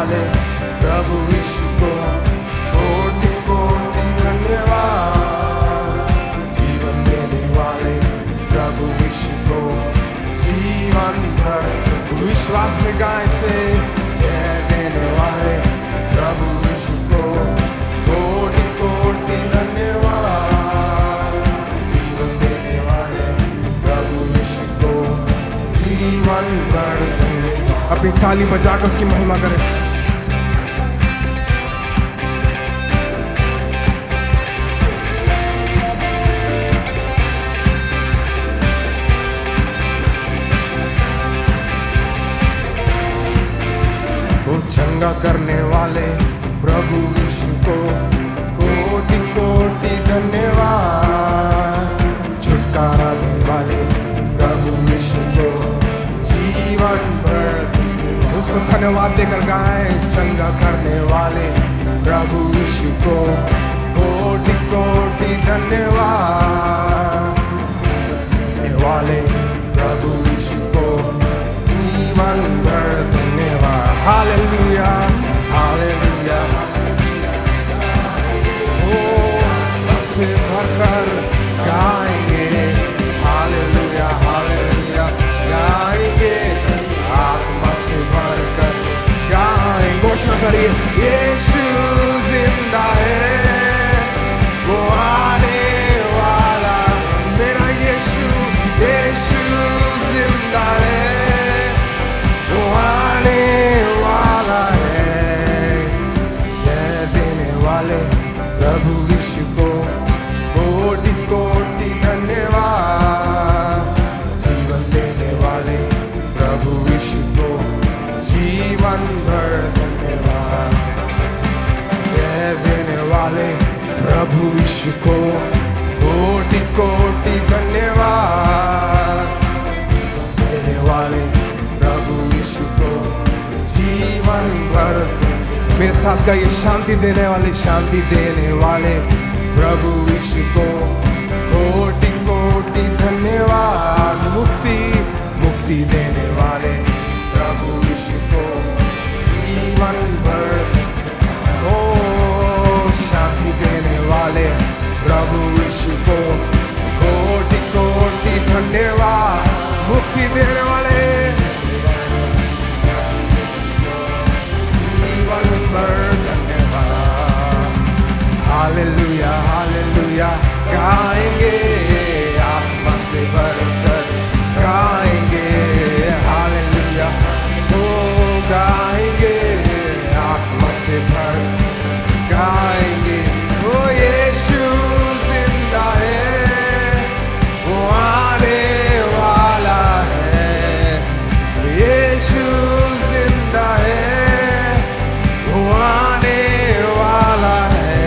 वाले प्रभु यीशु को कोटि कोटि धन्यवाद। जीवन देने वाले प्रभु यीशु को जीवन भर विश्वास से गाय से जय देने वाले प्रभु यीशु को कोटि कोटि धन्यवाद। जीवन देने वाले प्रभु यीशु को जीवन भर धन्यवाद। अपनी ताली बजाकर उसकी महिमा करें। वो चंगा करने वाले प्रभु यीशु को कोटि कोटि धन्यवाद। छुटकारा देने वाले प्रभु यीशु को जीवन भर उसको धन्यवाद देकर गाएं। चंगा करने वाले प्रभु यीशु को कोटि कोटि धन्यवाद। देने वाले प्रभु यीशु को जीवन भर धन्यवाद। Hallelujah hallelujah. ओ बस भरकर गाएंगे हालेलुया हालेलुया गाएंगे। आत्मा से भरकर गाएंगे। घोषणा करिए यीशु जिंदा है, वो आने वाला। मेरा यीशु यीशु जिंदा है, वो आने वाला है। जय देने वाले प्रभु यीशु को कोटि कोटि धन्यवाद। जीवन देने वाले प्रभु यीशु को जीवन भर धन्यवाद। जय देने वाले प्रभु यीशु को कोटि कोटि धन्यवाद। देने वाले प्रभु यीशु को जीवन भर। मेरे साथ का ये शांति देने वाले प्रभु यीशु को कोटि कोटि धन्यवाद। मुक्ति देने वाले प्रभु यीशु को जीवन भर। ओ शांति देने वाले प्रभु यीशु को कोटि कोटि धन्यवाद। मुक्ति देने वाले जीवन भर धन्यवाद। हालेलुया हालेलुया गाएंगे। आत्मा से भरकर गाएंगे हालेलुया। ओ गाएंगे आत्मा से भर गाएंगे। ओ यीशु जिंदा है, वो आने वाला है। यीशु जिंदा है, वो आने वाला है।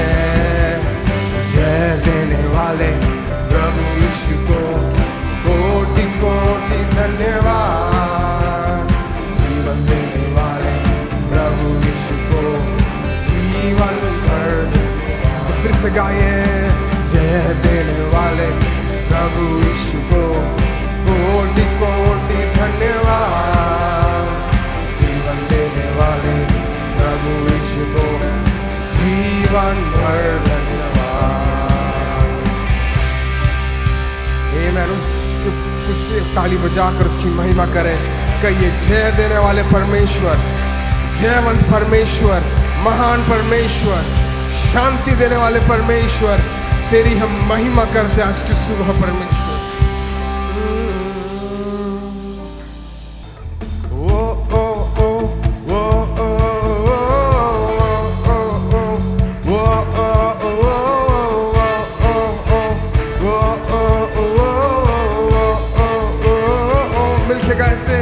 जय देने वाले प्रभु यीशु को कोटि कोटि धन्यवाद। जीवन देने वाले प्रभु यीशु को जीवन भर। इसको फिर से गाइए। जय देने वाले प्रभु यीशु को कोटि कोटि धन्यवाद। जीवन देने वाले प्रभु यीशु को जीवन भर धन्यवाद। आमीन। उस ताली बजाकर उसकी महिमा करें। कहिए जय देने वाले परमेश्वर, जयवंत परमेश्वर, महान परमेश्वर, शांति देने वाले परमेश्वर, तेरी हम महिमा करते आज की सुबह परमेश्वर। मिलके गाए से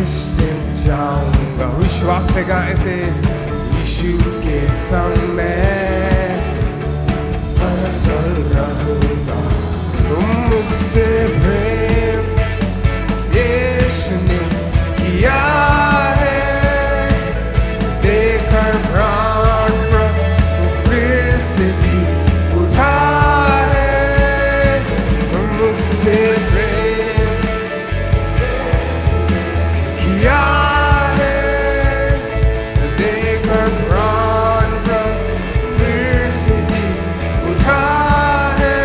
उस दिन जाऊंगा। विश्वास से गाएं से, यीशु के संग मैं बदल रहूंगा। मुझसे प्रेम यीशु ने किया है, देकर प्राण प्रभु फिर से जी उठा है। मुझसे प्रेम किया है, देकर प्राण प्रभु फिर से जी उठा है।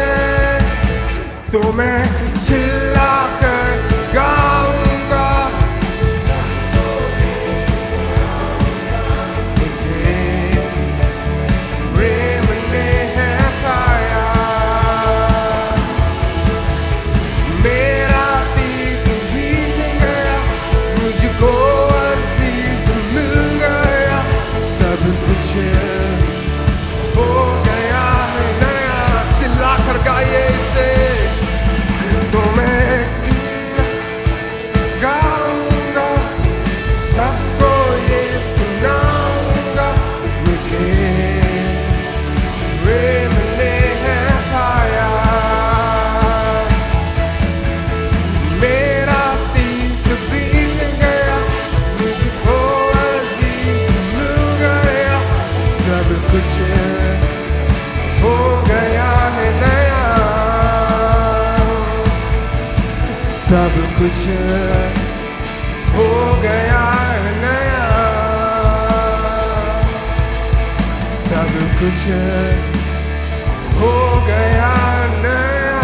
तो मैं चिल्लाकर गाऊंगा, मुझे प्रेम ने है पाया। मेरा तीर बीत गया, मुझको अजीज मिल गया। सब कुछ हो गया है नया। चिल्लाकर गाइए इसे। तो मैं गाऊंगा, सबको ये सुनाऊंगा, मुझे प्रेम ने है पाया। मेरा तीर बीत गया, मुझको अजीज मिल गया। सब कुछ हो गया है नया। सब कुछ हो गया है नया। सब कुछ हो गया नया।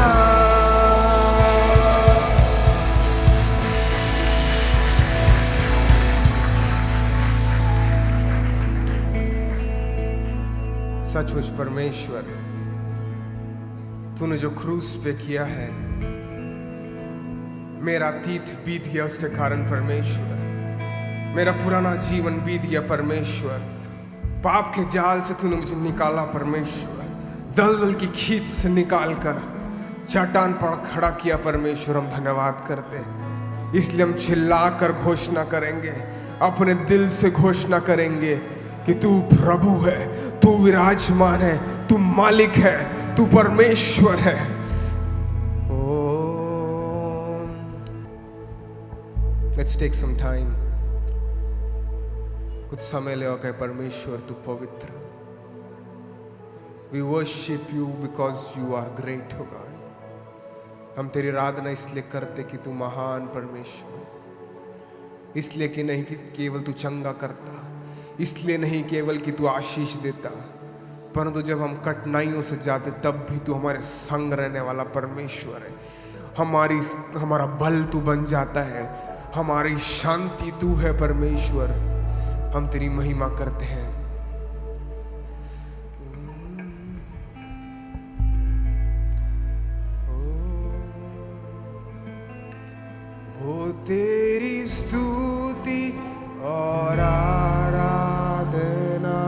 सचमुच परमेश्वर, तूने जो क्रूस पे किया है, मेरा अतीत बीत गया उसके कारण परमेश्वर। मेरा पुराना जीवन बीत गया परमेश्वर। पाप के जाल से तूने मुझे निकाला परमेश्वर। दलदल की खींच से निकाल कर चट्टान पर खड़ा किया परमेश्वर। हम धन्यवाद करते, इसलिए हम चिल्लाकर घोषणा करेंगे, अपने दिल से घोषणा करेंगे कि तू प्रभु है, तू विराजमान है, तू मालिक है, तू परमेश्वर है। Let's take some time. कुछ समय ले और कहे, परमेश्वर तू पवित्र। We worship you because you are great, oh God. हम तेरी आराधना इसलिए करते कि तू महान परमेश्वर, इसलिए कि नहीं कि केवल तू चंगा करता, इसलिए नहीं केवल कि तू आशीष देता, परंतु जब हम कठिनाइयों से जाते तब भी तू हमारे संग रहने वाला परमेश्वर है। हमारा बल तू बन जाता है, हमारी शांति तू है परमेश्वर। हम तेरी महिमा करते हैं। हो तेरी स्तुति और आराधना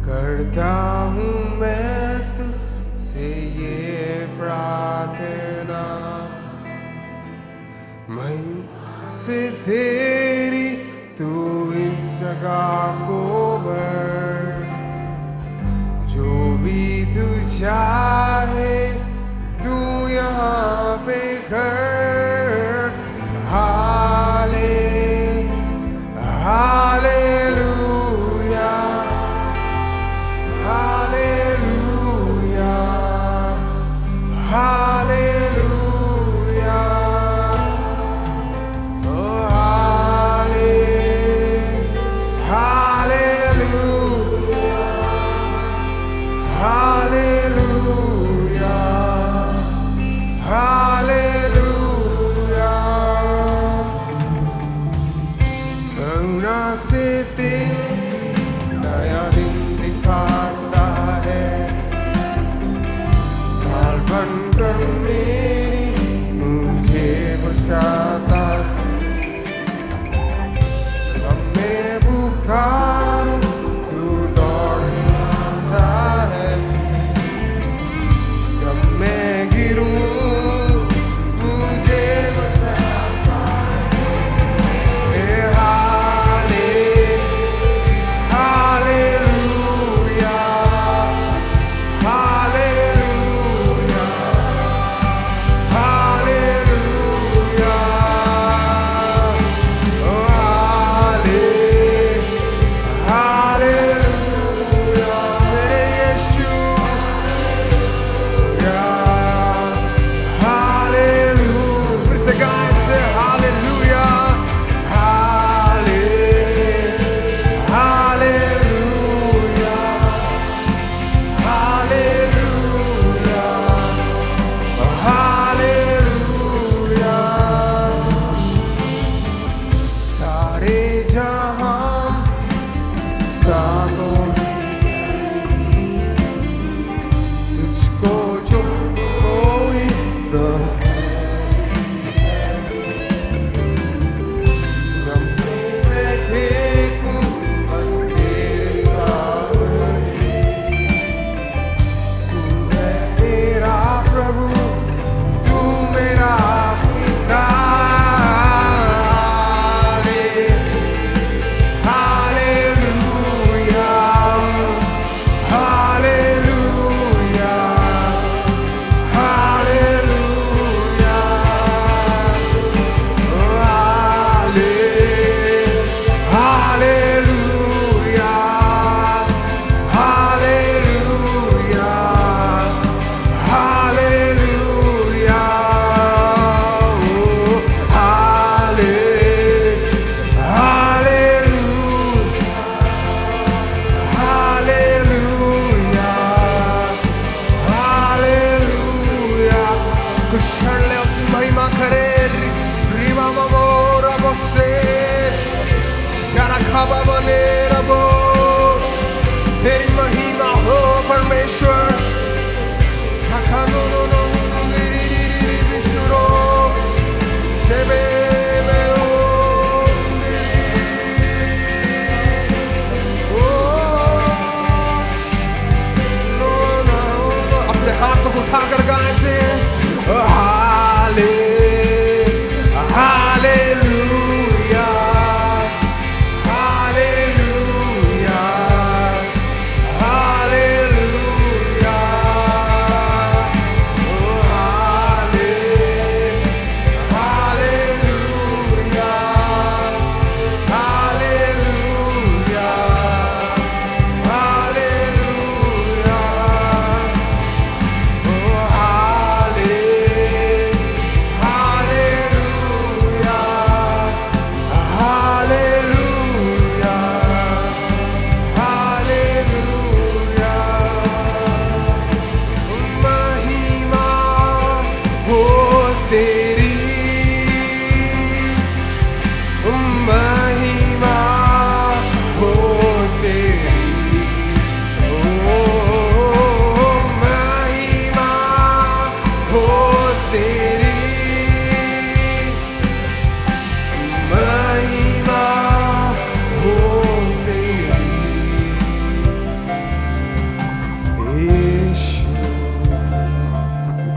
करता हूँ मैं तुझसे ये प्रार्थना, मैं से तेरी तू इस जगह को भर। जो भी तू चाहे तू यहाँ पे कर। Hallelujah, hallelujah, hallelujah, hallelujah, hallelujah. क्षण ले उसकी महिमा करे। रिवा ममो रबो से शरखबा बने रबो, तेरी महिमा हो परमेश्वर। सखनो नो नो नो विशुरो शेबे में हो। अपने हाथों को उठाकर गाने से हाले हालेलुया हालेलुया हालेलुया ओ हाले हालेलुया हालेलुया हालेलुया ओ हाले हालेलुया हालेलुया हालेलुया। महिमा हो तेरी, महिमा हो तेरी, ओ महिमा हो तेरी, महिमा हो तेरी। यीशु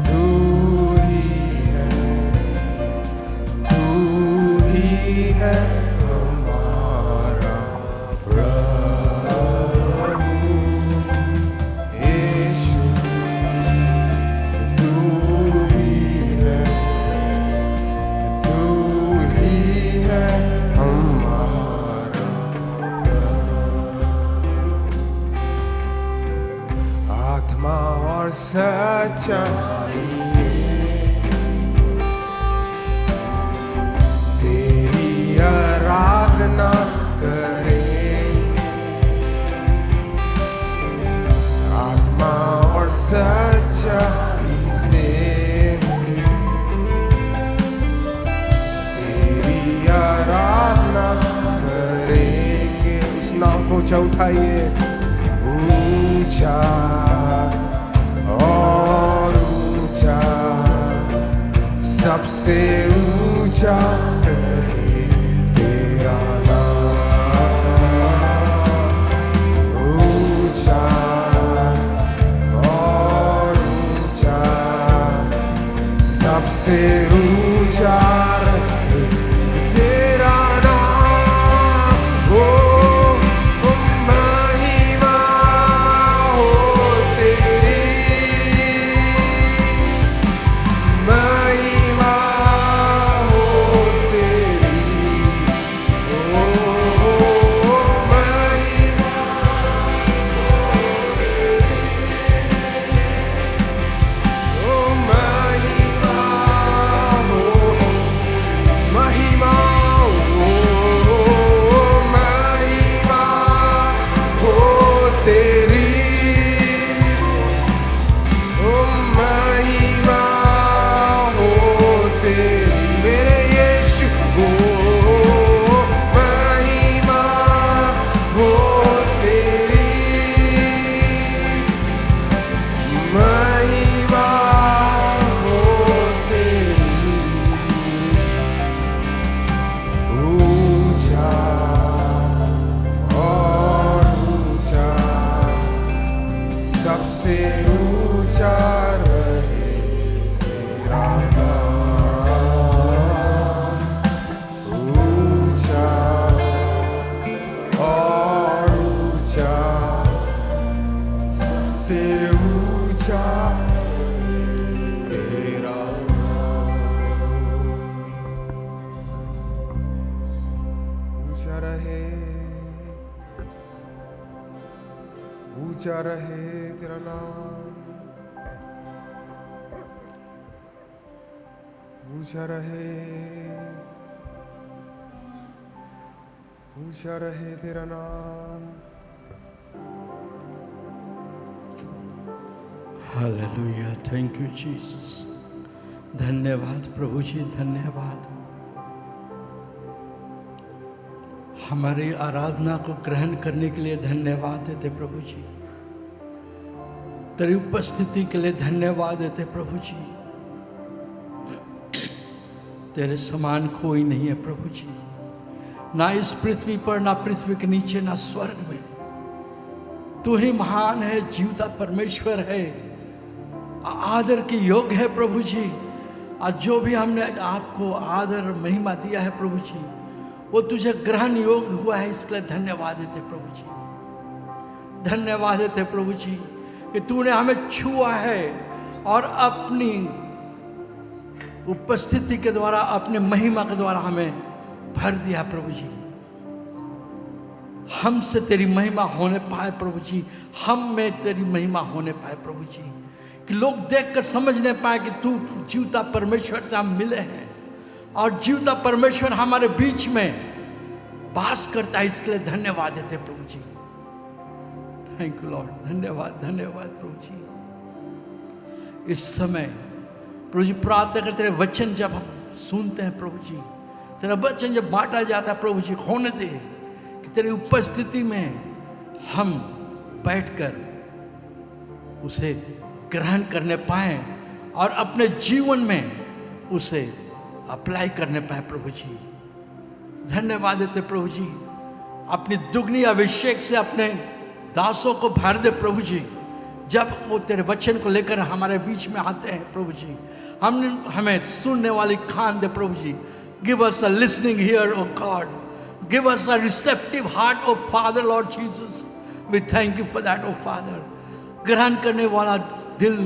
तू ही है, तू ही है हमारा प्रभु। यीशु तू ही है, तू ही है हमारा आत्मा और सच्चाई से तेरी आराधना करें। आत्मा और सच्चाई से तेरी आराधना करेंगे। उस नाम को ऊंचा उठाइए, ऊंचा और ऊंचा, सबसे ऊंचा है तेरा नाम। ऊंचा और ऊंचा, सबसे ऊंचा है तेरा नाम। ओ महिमा हो तेरी, महिमा हो तेरी, ओ महिमा ओ महिमा हो, महिमा हो, महिमा हो तेरी, ओ महिमा हो तेरी। मेरे यीशु हो महिमा हो तेरी, महिमा हो तेरी। ऊंचा और ऊंचा, सबसे ऊंचा रहे तेरा नाम। ऊंचा और ऊंचा, सबसे ऊंचा तेरा नाम। ऊंचा रहे, ऊंचा रहे तेरा नाम। ऊंचा रहे, ऊंचा रहे तेरा नाम। Hallelujah. Thank you, Jesus. धन्यवाद प्रभु जी, धन्यवाद। हमारी आराधना को ग्रहण करने के लिए धन्यवाद देते प्रभु जी। तेरी उपस्थिति के लिए धन्यवाद देते प्रभु जी। तेरे समान कोई नहीं है प्रभु जी, ना इस पृथ्वी पर, ना पृथ्वी के नीचे, ना स्वर्ग में। तू ही महान है, जीवता परमेश्वर है, आदर के योग्य है प्रभु जी। आज जो भी हमने आपको आदर महिमा दिया है प्रभु जी, वो तुझे ग्रहण योग्य हुआ है, इसके लिए धन्यवाद देते प्रभु जी। धन्यवाद देते प्रभु जी कि तूने हमें छुआ है और अपनी उपस्थिति के द्वारा, अपने महिमा के द्वारा हमें भर दिया प्रभु जी। हमसे तेरी महिमा होने पाए प्रभु जी, हम में तेरी महिमा होने पाए प्रभु जी, कि लोग देखकर समझने पाए कि तू जीवता परमेश्वर से हम मिले हैं और जीवता परमेश्वर हमारे बीच में वास करता है। इसके लिए धन्यवाद देते प्रभु जी। थैंक यू लॉर्ड, धन्यवाद, धन्यवाद प्रभु जी। इस समय प्रभु जी प्रार्थना करते, तेरे वचन जब हम सुनते हैं प्रभु जी, तेरा वचन जब बांटा जाता है प्रभु जी, होने दे कि तेरी उपस्थिति में हम बैठकर उसे ग्रहण करने पाए और अपने जीवन में उसे अप्लाई करने पाए प्रभु जी। धन्यवाद देते प्रभु जी। अपनी दुगनी अभिषेक से अपने दासों को भर दे प्रभु जी। जब वो तेरे वचन को लेकर हमारे बीच में आते हैं प्रभु जी, हमें सुनने वाली कान दे प्रभु जी। Give us a listening ear O God, give us a receptive heart O Father Lord Jesus, we thank you for that O Father. ग्रहण करने वाला दिल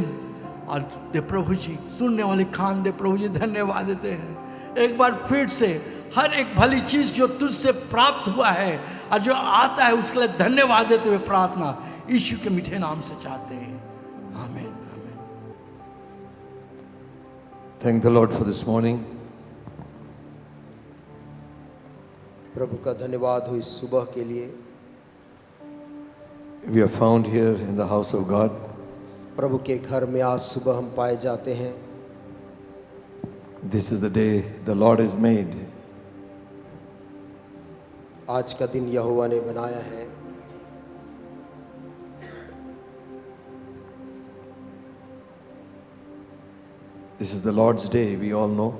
और दे प्रभु जी, सुनने वाली कान दे प्रभु जी। धन्यवाद देते हैं एक बार फिर से हर एक भली चीज जो तुझसे प्राप्त हुआ है और जो आता है उसके लिए धन्यवाद देते हुए प्रार्थना यीशु के मीठे नाम से चाहते हैं, आमीन, आमीन। Thank the Lord for this morning. प्रभु का धन्यवाद हो इस सुबह के लिए। We are found here in the house of God. प्रभु के घर में आज सुबह हम पाए जाते हैं। This is the day the Lord has made. आज का दिन यहोवा ने बनाया है। This is the Lord's day, we all know.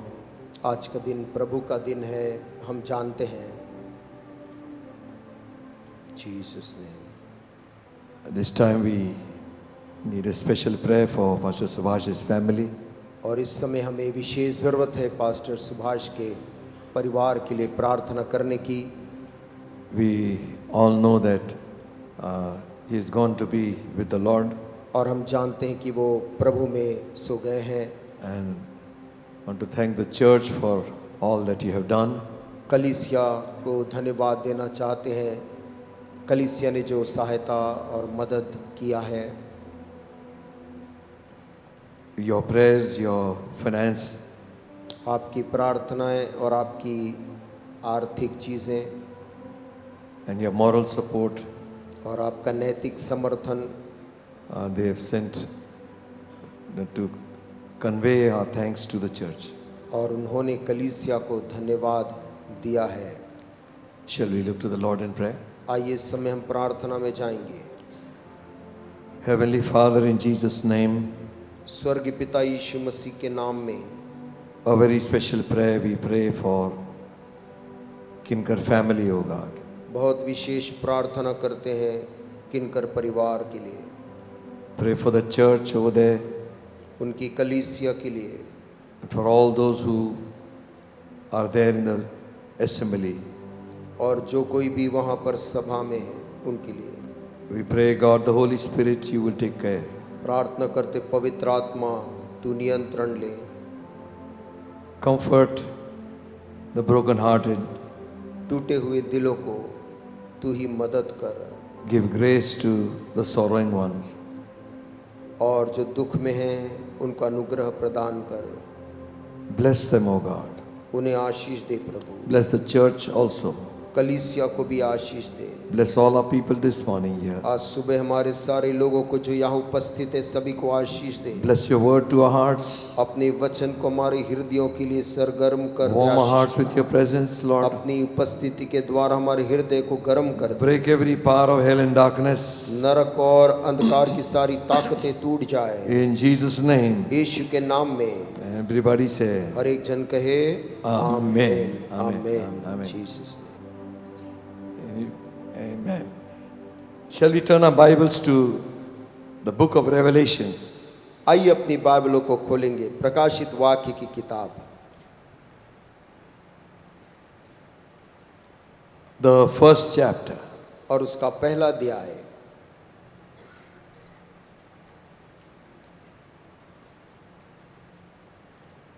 आज का दिन प्रभु का दिन है, हम जानते हैं। Jesus name। This time we need a special prayer for Pastor Subhash's family. और इस समय हमें विशेष ज़रूरत है पास्टर सुभाष के परिवार के लिए प्रार्थना करने की। We all know that he is going to be with the Lord. और हम जानते हैं कि वो प्रभु में सो गए हैं। And want to thank the church for all that you have done. कलीसिया को धन्यवाद देना चाहते हैं, कलीसिया ने जो सहायता और मदद किया है। Your prayers, your finance, आपकी प्रार्थनाएं और आपकी आर्थिक चीज़ें and your moral support, और आपका नैतिक समर्थन, they have sent to convey our thanks to the church. और उन्होंने कलीसिया को धन्यवाद दिया है। Shall we look to the Lord in prayer? आइए इस समय हम प्रार्थना में जाएंगे। Heavenly Father, in Jesus' name, स्वर्गीय पिता यीशु मसीह के नाम में a very special prayer we pray for Kinkar family, O God. बहुत विशेष प्रार्थना करते हैं किनकर परिवार के लिए, Pray for the church over there, उनकी कलीसिया के लिए, for all those who are there in the assembly. और जो कोई भी वहाँ पर सभा में है उनके लिए। We pray, God, the Holy Spirit, you will take care. प्रार्थना करते पवित्र आत्मा तू नियंत्रण ले, Comfort the brokenhearted, टूटे हुए दिलों को तू ही मदद कर, give grace to the sorrowing ones. और जो दुख में हैं उनका अनुग्रह प्रदान कर, Bless them, O God. उन्हें आशीष दे प्रभु। Bless the church also. कलीसिया को भी आशीष दे। Bless all our people this morning here. आज सुबह हमारे सारे लोगों को जो यहाँ उपस्थित है सभी को आशीष दे। Bless your word to our hearts. अपने वचन को हमारे हृदयों के लिए सरगर्म कर दे। Warm our hearts with your presence, Lord. अपनी उपस्थिति के द्वारा हमारे हृदय को गर्म कर दे। Break every power of hell and darkness. नरक और अंधकार की सारी ताकतें टूट जाए In Jesus' name. यीशु के नाम में। Everybody say, हर एक जन कहे Amen. आमीन। Amen. Jesus. Amen. Shall we turn our Bibles to the book of Revelations? आइए अपनी बाइबलों को खोलेंगे प्रकाशित वाक्य की किताब, The first chapter. और उसका पहला अध्याय।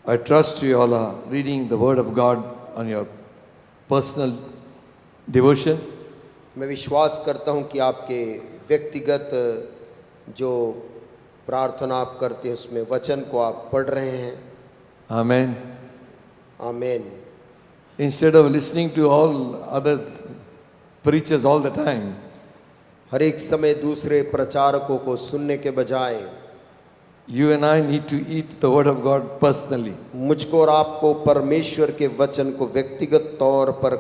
I trust you all are reading the Word of God on your personal devotion. मैं विश्वास करता हूं कि आपके व्यक्तिगत जो प्रार्थना आप करते हैं उसमें वचन को आप पढ़ रहे हैं। Amen. आमीन। Instead of listening to all other preachers all the time, हर एक समय दूसरे प्रचारकों को सुनने के बजाय you and I need to eat the Word of God personally. मुझको और आपको परमेश्वर के वचन को व्यक्तिगत तौर पर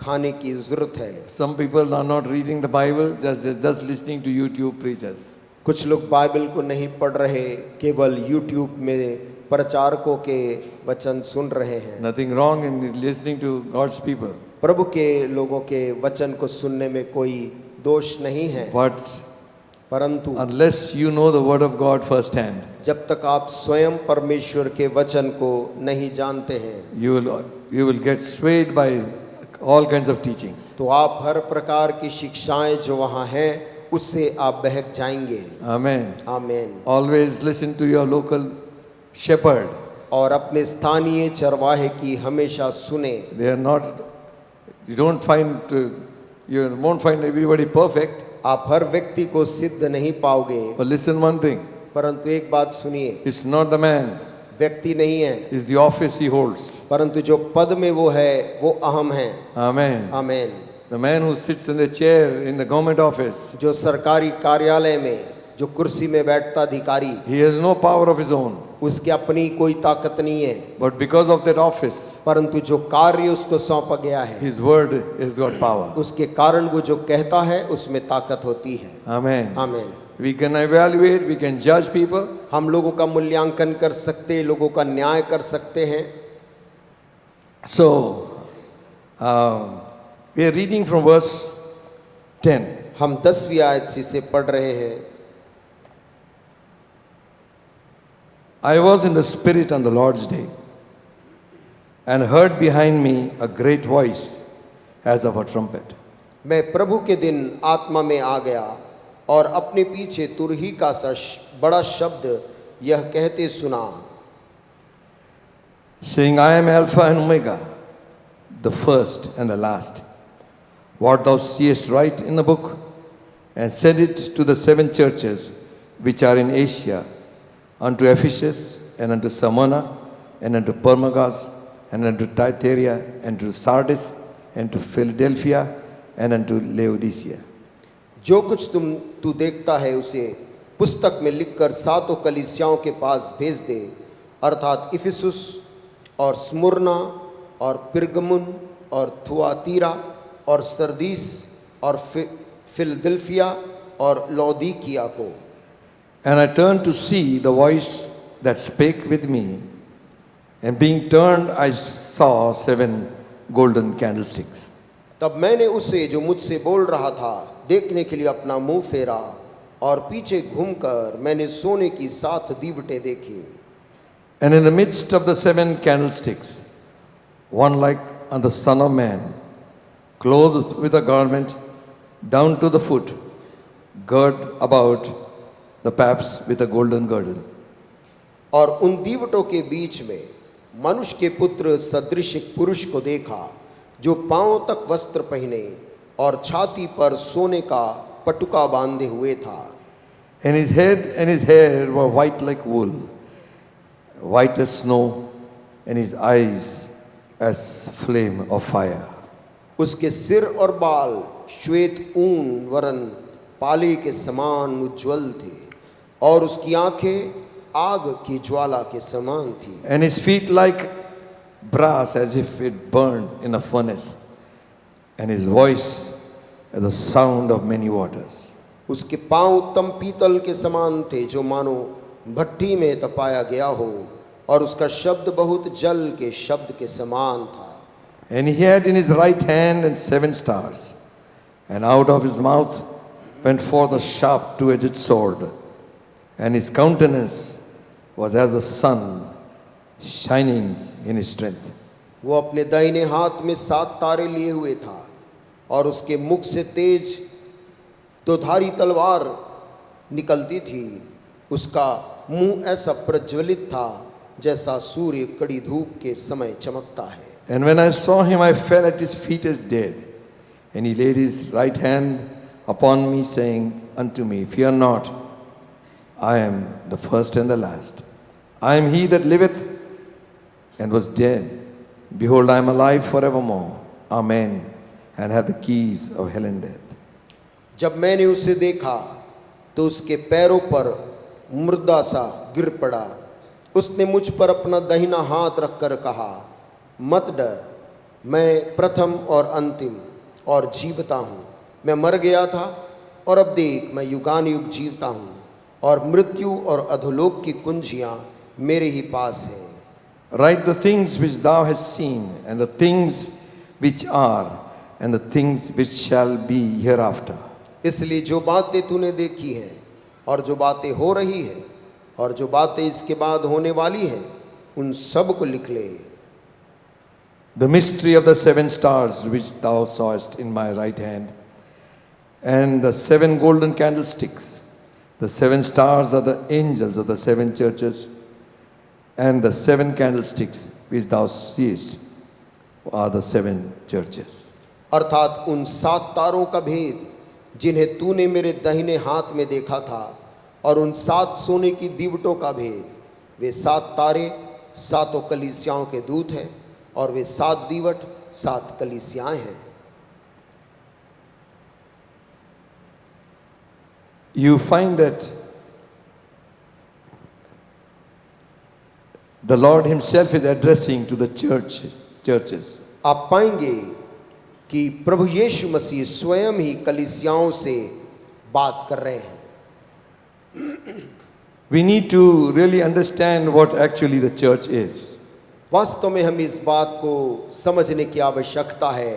खाने की जरूरत है। Some people are not reading the Bible, just listening to YouTube preachers. कुछ लोग बाइबल को नहीं पढ़ रहे, केवल यूट्यूब में प्रचारकों के वचन सुन रहे हैं। Nothing wrong in listening to God's people. प्रभु के लोगों के वचन को सुनने में कोई दोष नहीं है, But परंतु unless you know the Word of God firsthand, जब तक आप स्वयं परमेश्वर के वचन को नहीं जानते हैं, you will get swayed by all kinds of teachings. तो आप हर प्रकार की शिक्षाएं जो वहाँ हैं उससे आप बहक जाएंगे। Amen. आमीन। Always listen to your local shepherd. और अपने स्थानीय चरवाहे की हमेशा सुने। They are not, you won't find everybody perfect. आप हर व्यक्ति को सिद्ध नहीं पाओगे, But listen one thing, परंतु एक बात सुनिए, it's not the man, व्यक्ति नहीं है, it's the office he holds. परंतु जो पद में वो है वो अहम है। Amen. आमीन। The man who sits in the chair in the government office, जो सरकारी कार्यालय में जो कुर्सी में बैठता अधिकारी, he has no power of his own. उसकी अपनी कोई ताकत नहीं है, But because of that office, परंतु जो कार्य उसको सौंपा गया है his word has got power. उसके कारण वो जो कहता है उसमें ताकत होती है। Amen. आमीन। We can evaluate, we can judge people. हम लोगों का मूल्यांकन कर सकते, लोगों का न्याय कर सकते हैं। So, we are reading from verse 10. हम 10वीं आयत से पढ़ रहे हैं। I was in the Spirit on the Lord's day and heard behind me a great voice as of a trumpet. मैं प्रभु के दिन आत्मा में आ गया और अपने पीछे तुरही का सा बड़ा शब्द यह कहते सुना, saying, I am Alpha and Omega, the first and the last. What thou seest write in the book and send it to the 7 churches which are in Asia, unto Ephesus, and unto Smyrna, and unto Pergamos, and unto Thyatira, and to Sardis, and to Philadelphia, and unto Laodicea. जो कुछ तू देखता है उसे पुस्तक में लिखकर 7 कलीसियाओं के पास भेज दे, अर्थात इफिसुस और स्मुरना और पिरगमुन और थुआतीरा और सरदीस और फिलदिल्फिया और लौदीकिया को। And I turned to see the voice that spake with me, and being turned I saw 7 golden candlesticks. तब मैंने उसे जो मुझसे बोल रहा था देखने के लिए अपना मुंह फेरा, और पीछे घूमकर मैंने सोने की 7 दीवटें देखी। And in the midst of the 7 candlesticks, one like unto the Son of Man, clothed with a garment down to the foot, girt about the paps with a golden girdle. और उन दीवटों के बीच में मनुष्य के पुत्र सदृश एक पुरुष को देखा, जो पांव तक वस्त्र पहने और छाती पर सोने का पटुका बांधे हुए था। And his head and his hair were white like wool, white as snow, and his eyes as flame of fire. उसके सिर और बाल श्वेत ऊन वरन पाले के समान उज्ज्वल थे और उसकी आंखें आग की ज्वाला के समान थी। and his feet like brass as if it burned in a furnace, and his voice as the sound of many waters. उसके पांव उत्तम पीतल के समान थे जो मानो भट्ठी में तपाया गया हो और उसका शब्द बहुत जल के शब्द के समान था। And he had in his right hand and 7 stars, and out of his mouth went forth a sharp two-edged sword, and his countenance was as the sun shining in his strength. वो अपने दाहिने हाथ में 7 तारे लिए हुए था और उसके मुख से तेज दोधारी तलवार निकलती थी। उसका मुंह ऐसा प्रज्वलित था जैसा सूर्य कड़ी धूप के समय चमकता है। And when I saw him, I fell at his feet as dead. And he laid his right hand upon me, saying unto me, Fear not, I am the first and the last. I am he that liveth and was dead. Behold, I am alive forevermore. Amen. And have the keys of hell and death. जब मैंने उसे देखा तो उसके पैरों पर मुर्दा सा गिर पड़ा। उसने मुझ पर अपना दाहिना हाथ रखकर कहा, मत डर, मैं प्रथम और अंतिम और जीवता हूँ। मैं मर गया था और अब देख मैं युगानुयुग जीवता हूँ और मृत्यु और अधोलोक की कुंजियाँ मेरे ही पास हैं। Write the things which thou hast seen, and the things which are, and the things which shall be hereafter. इसलिए जो बातें तूने देखी हैं और जो बातें हो रही हैं और जो बातें इसके बाद होने वाली हैं, उन सब को लिख ले। The mystery of the 7 stars which thou sawest in my right hand, and the 7 golden candlesticks. The 7 stars are the angels of the 7 churches, and the 7 candlesticks which thou seest are the 7 churches. अर्थात उन 7 तारों का भेद जिन्हें तूने मेरे दाहिने हाथ में देखा था, और उन 7 सोने की दीवटों का भेद। वे 7 तारे 7 कलीसियाओं के दूत हैं और वे 7 दीवट 7 कलीसियाएं हैं। You find that the Lord himself is addressing to the churches. आप पाएंगे कि प्रभु यीशु मसीह स्वयं ही कलीसियाओं से बात कर रहे हैं। We need to really understand what actually the church is. वास्तव में हमें इस बात को समझने की आवश्यकता है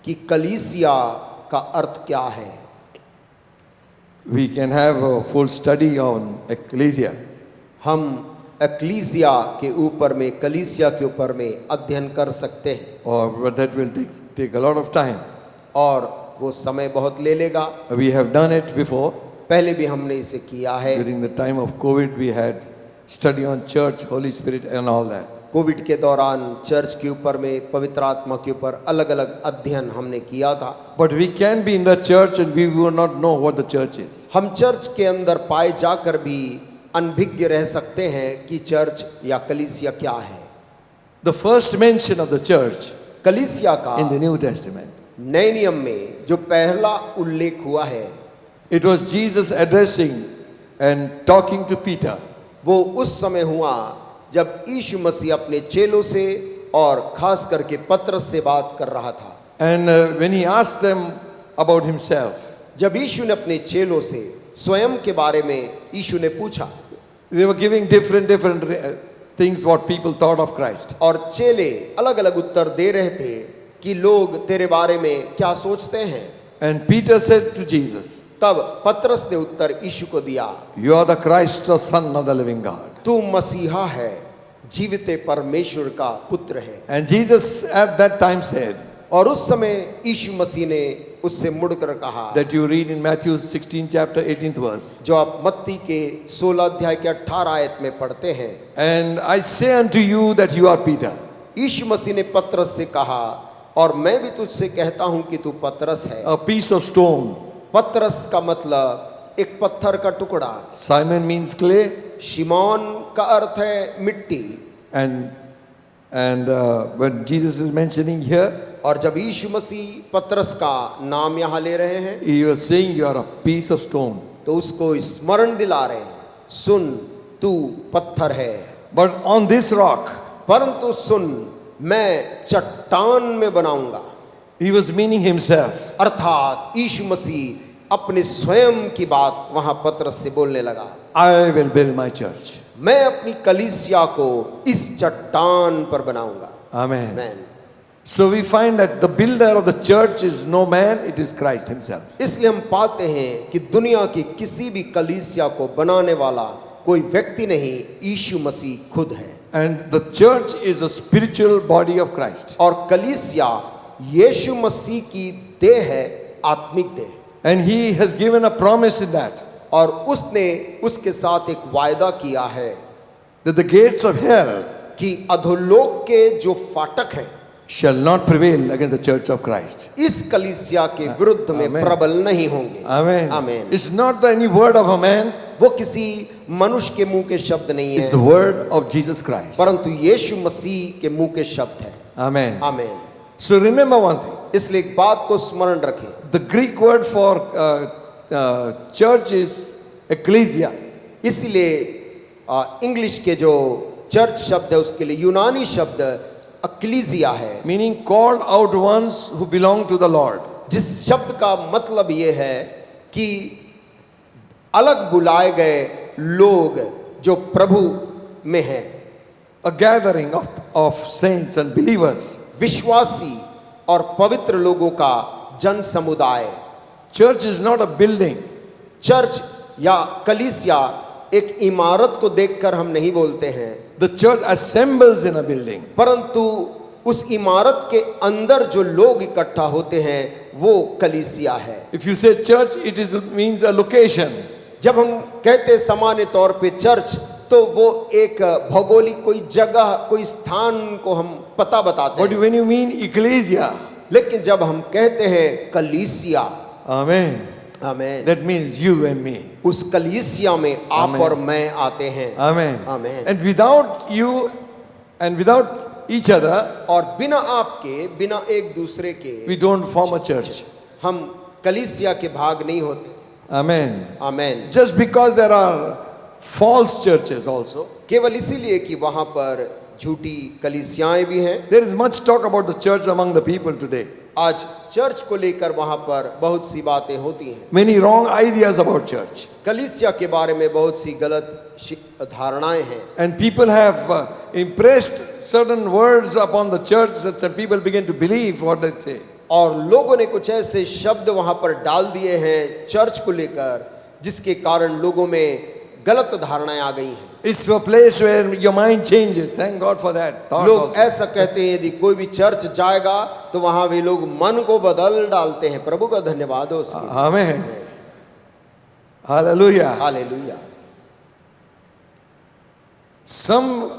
कि कलीसिया का अर्थ क्या है। We can have a full study on ecclesia. हम एक्लीसिया के ऊपर में, कलीसिया के ऊपर में अध्ययन कर सकते हैं, But that will take a lot of time. और वो समय बहुत ले लेगा। We have done it before. पहले भी हमने इसे किया है। During the time of COVID, we had study on church, Holy Spirit and all that. Covid के दौरान चर्च के ऊपर में, पवित्र आत्मा के ऊपर अलग अलग अध्ययन हमने किया था। But we can be in the church and we will not know what the church is. हम चर्च के अंदर पाए जाकर भी अनभिज्ञ रह सकते हैं कि चर्च या कलीसिया क्या है। The first mention of the church कलीसिया का in the New Testament, नए नियम में जो पहला उल्लेख हुआ है, it was Jesus addressing and talking to Peter. वो उस समय हुआ जब यीशु मसीह अपने चेलों से और खास करके पतरस से बात कर रहा था। And when he asked them about himself, जब यीशु ने अपने चेलों से स्वयं के बारे में यीशु ने पूछा, they were giving different things what people thought of Christ. और चेले अलग अलग उत्तर दे रहे थे कि लोग तेरे बारे में क्या सोचते हैं। And Peter said to Jesus, तब पतरस ने उत्तर यीशु को दिया, You are the Christ, the Son of the living God. तू मसीहा है, जीविते परमेश्वर का पुत्र है। And Jesus at that time said, और उस समय यीशु मसीह ने उससे मुड़कर कहा, that you read in Matthew 16 chapter 18th verse, जो आप मत्ती के 16 अध्याय के 18 आयत में पढ़ते हैं, And I say unto you that you are Peter. यीशु मसीह ने पतरस से कहा, और मैं भी तुझसे कहता हूं कि तू पतरस है। A piece of stone. पतरस का मतलब एक पत्थर का टुकड़ा। Simon means clay. शिमोन का अर्थ है मिट्टी। And when Jesus is mentioning here, और जब यीशु मसीह पतरस का नाम यहाँ ले रहे हैं he was saying, you are a piece of stone. तो उसको स्मरण दिला रहे हैं, सुन तू पत्थर है, But on this rock, परंतु सुन मैं चट्टान में बनाऊंगा। he was meaning himself. अर्थात यीशु मसीह अपने स्वयं की बात वहां पतरस से बोलने लगा, I will build my church. मैं अपनी कलीसिया को इस चट्टान पर बनाऊंगा। Amen. आमीन। So we find that the builder of the church is no man, it is Christ himself. इसलिए हम पाते हैं कि दुनिया की किसी भी कलीसिया को बनाने वाला कोई व्यक्ति नहीं, यीशु मसीह खुद है। And the church is a spiritual body of Christ. और कलीसिया यीशु मसीह की देह है, आत्मिक देह। And he has given a promise in that, और उसने उसके साथ एक वायदा किया है that the gates of hell कि अधोलोक के जो फाटक हैं shall not prevail against the church of Christ. इस कलीसिया के विरुद्ध में Amen. प्रबल नहीं होंगे। Amen. आमीन। It's not any word of a man, वो किसी मनुष्य के मुंह के शब्द नहीं it's है, the word of Jesus Christ. परंतु यीशु मसीह के मुंह के शब्द है। Amen. आमीन। So remember one thing. इसलिए एक बात को स्मरण रखें, The Greek word for church is ecclesia. इसीलिए इंग्लिश के जो चर्च शब्द है उसके लिए यूनानी शब्द अक्लीसिया है, Meaning called out ones who belong to the Lord. जिस शब्द का मतलब ये है कि अलग बुलाए गए लोग जो प्रभु में हैं, A gathering of saints and believers. विश्वासी और पवित्र लोगों का जन समुदाय। Church is not a building. Church या कलीसिया एक इमारत को देखकर हम नहीं बोलते हैं, The church assembles in a building. परंतु उस इमारत के अंदर जो लोग इकट्ठा होते हैं वो कलीसिया है। If you say church, it means a location. जब हम कहते सामान्य तौर पे चर्च, तो वो एक भौगोलिक कोई जगह, कोई स्थान को हम पता बताते But हैं। when you mean ecclesia, लेकिन जब हम कहते हैं कलीसिया, amen, आमीन, that means you and me. उस कलीसिया में आप Amen. और मैं आते हैं। Amen. Amen. And without you and without each other, और बिना आपके, बिना एक दूसरे के we don't form a church. हम कलीसिया के भाग नहीं होते। Amen. आमीन। Just because there are false churches also, केवल इसीलिए कि वहां पर झूठी कलीसियाएं भी हैं। there is much talk about the church among the people today. आज चर्च को लेकर वहां पर बहुत सी बातें होती हैं। Many wrong ideas about church. कलीसिया के बारे में बहुत सी गलत धारणाएं हैं, And people have impressed certain words upon the church that some people begin to believe what they say. और लोगों ने कुछ ऐसे शब्द वहां पर डाल दिए हैं चर्च को लेकर, जिसके कारण लोगों में गलत धारणाएं आ गई हैं। It's a place where your mind changes. Thank God for that. Thought लोग also. ऐसा कहते हैं यदि कोई भी चर्च जाएगा तो वहां वे लोग मन को बदल डालते हैं। प्रभु का धन्यवाद हो उसके लिए। Amen. Hallelujah. Hallelujah. Some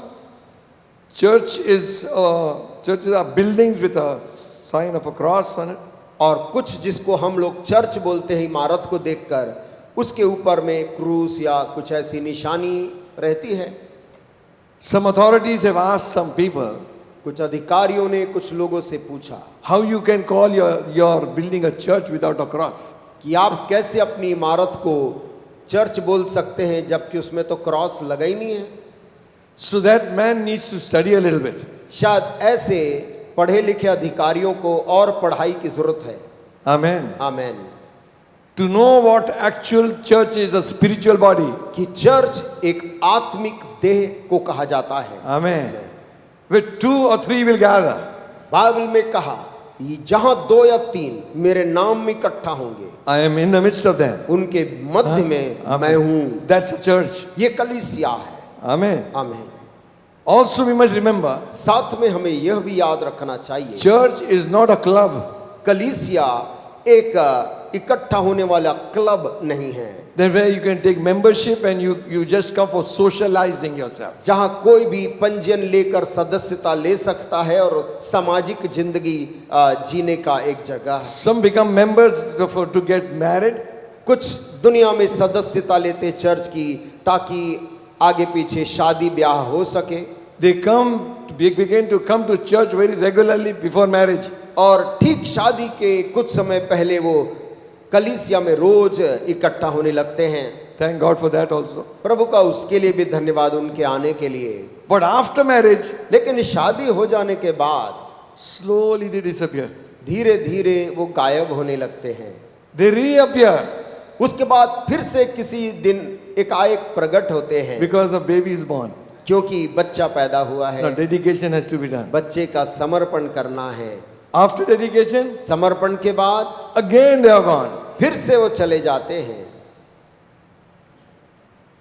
churches are buildings with a sign of a cross on it. और कुछ जिसको हम लोग चर्च बोलते हैं, इमारत को देखकर उसके ऊपर में क्रूस या कुछ ऐसी निशानी रहती है। Some authorities have asked some people, कुछ अधिकारियों ने कुछ लोगों से पूछा how you can call your building a church without a cross? कि आप कैसे अपनी इमारत को चर्च बोल सकते हैं जबकि उसमें तो क्रॉस लगा ही नहीं है। So that man needs to study a little bit. शायद ऐसे पढ़े लिखे अधिकारियों को और पढ़ाई की जरूरत है। Amen. आमीन। To know what actual church is, a spiritual body. कि चर्च एक आत्मिक देह को कहा जाता है। Amen. Where 2 or 3 will gather. Bible में कहा जहां 2 या 3 मेरे नाम में इकट्ठा होंगे, I am in the midst of them. उनके मध्य में मैं हूं। That's a church. ये कलीसिया है। Amen. आमीन। Also we must remember, साथ में हमें यह भी याद रखना चाहिए, church is not a club. कलीसिया एक इकट्ठा होने वाला क्लब नहीं है, Then where you can take membership and you just come for socializing yourself. जहां कोई भी पंजीयन लेकर सदस्यता ले सकता है और सामाजिक जिंदगी जीने का एक जगह। Some become members to get married. कुछ दुनिया में सदस्यता लेते चर्च की ताकि आगे पीछे शादी ब्याह हो सके। They begin to come to church very regularly before marriage. और ठीक शादी के कुछ समय पहले वो कलीसिया में रोज इकट्ठा होने लगते हैं। Thank God for that also. प्रभु का उसके लिए भी धन्यवाद, उनके आने के लिए। But after marriage, लेकिन शादी हो जाने के बाद slowly they disappear. धीरे धीरे वो गायब होने लगते हैं। They reappear उसके बाद फिर से किसी दिन एकाएक प्रकट होते हैं, because a baby is born. क्योंकि बच्चा पैदा हुआ Now है, dedication has to be done. बच्चे का समर्पण करना है। After dedication, समर्पण के बाद again they are gone. फिर से वो चले जाते हैं।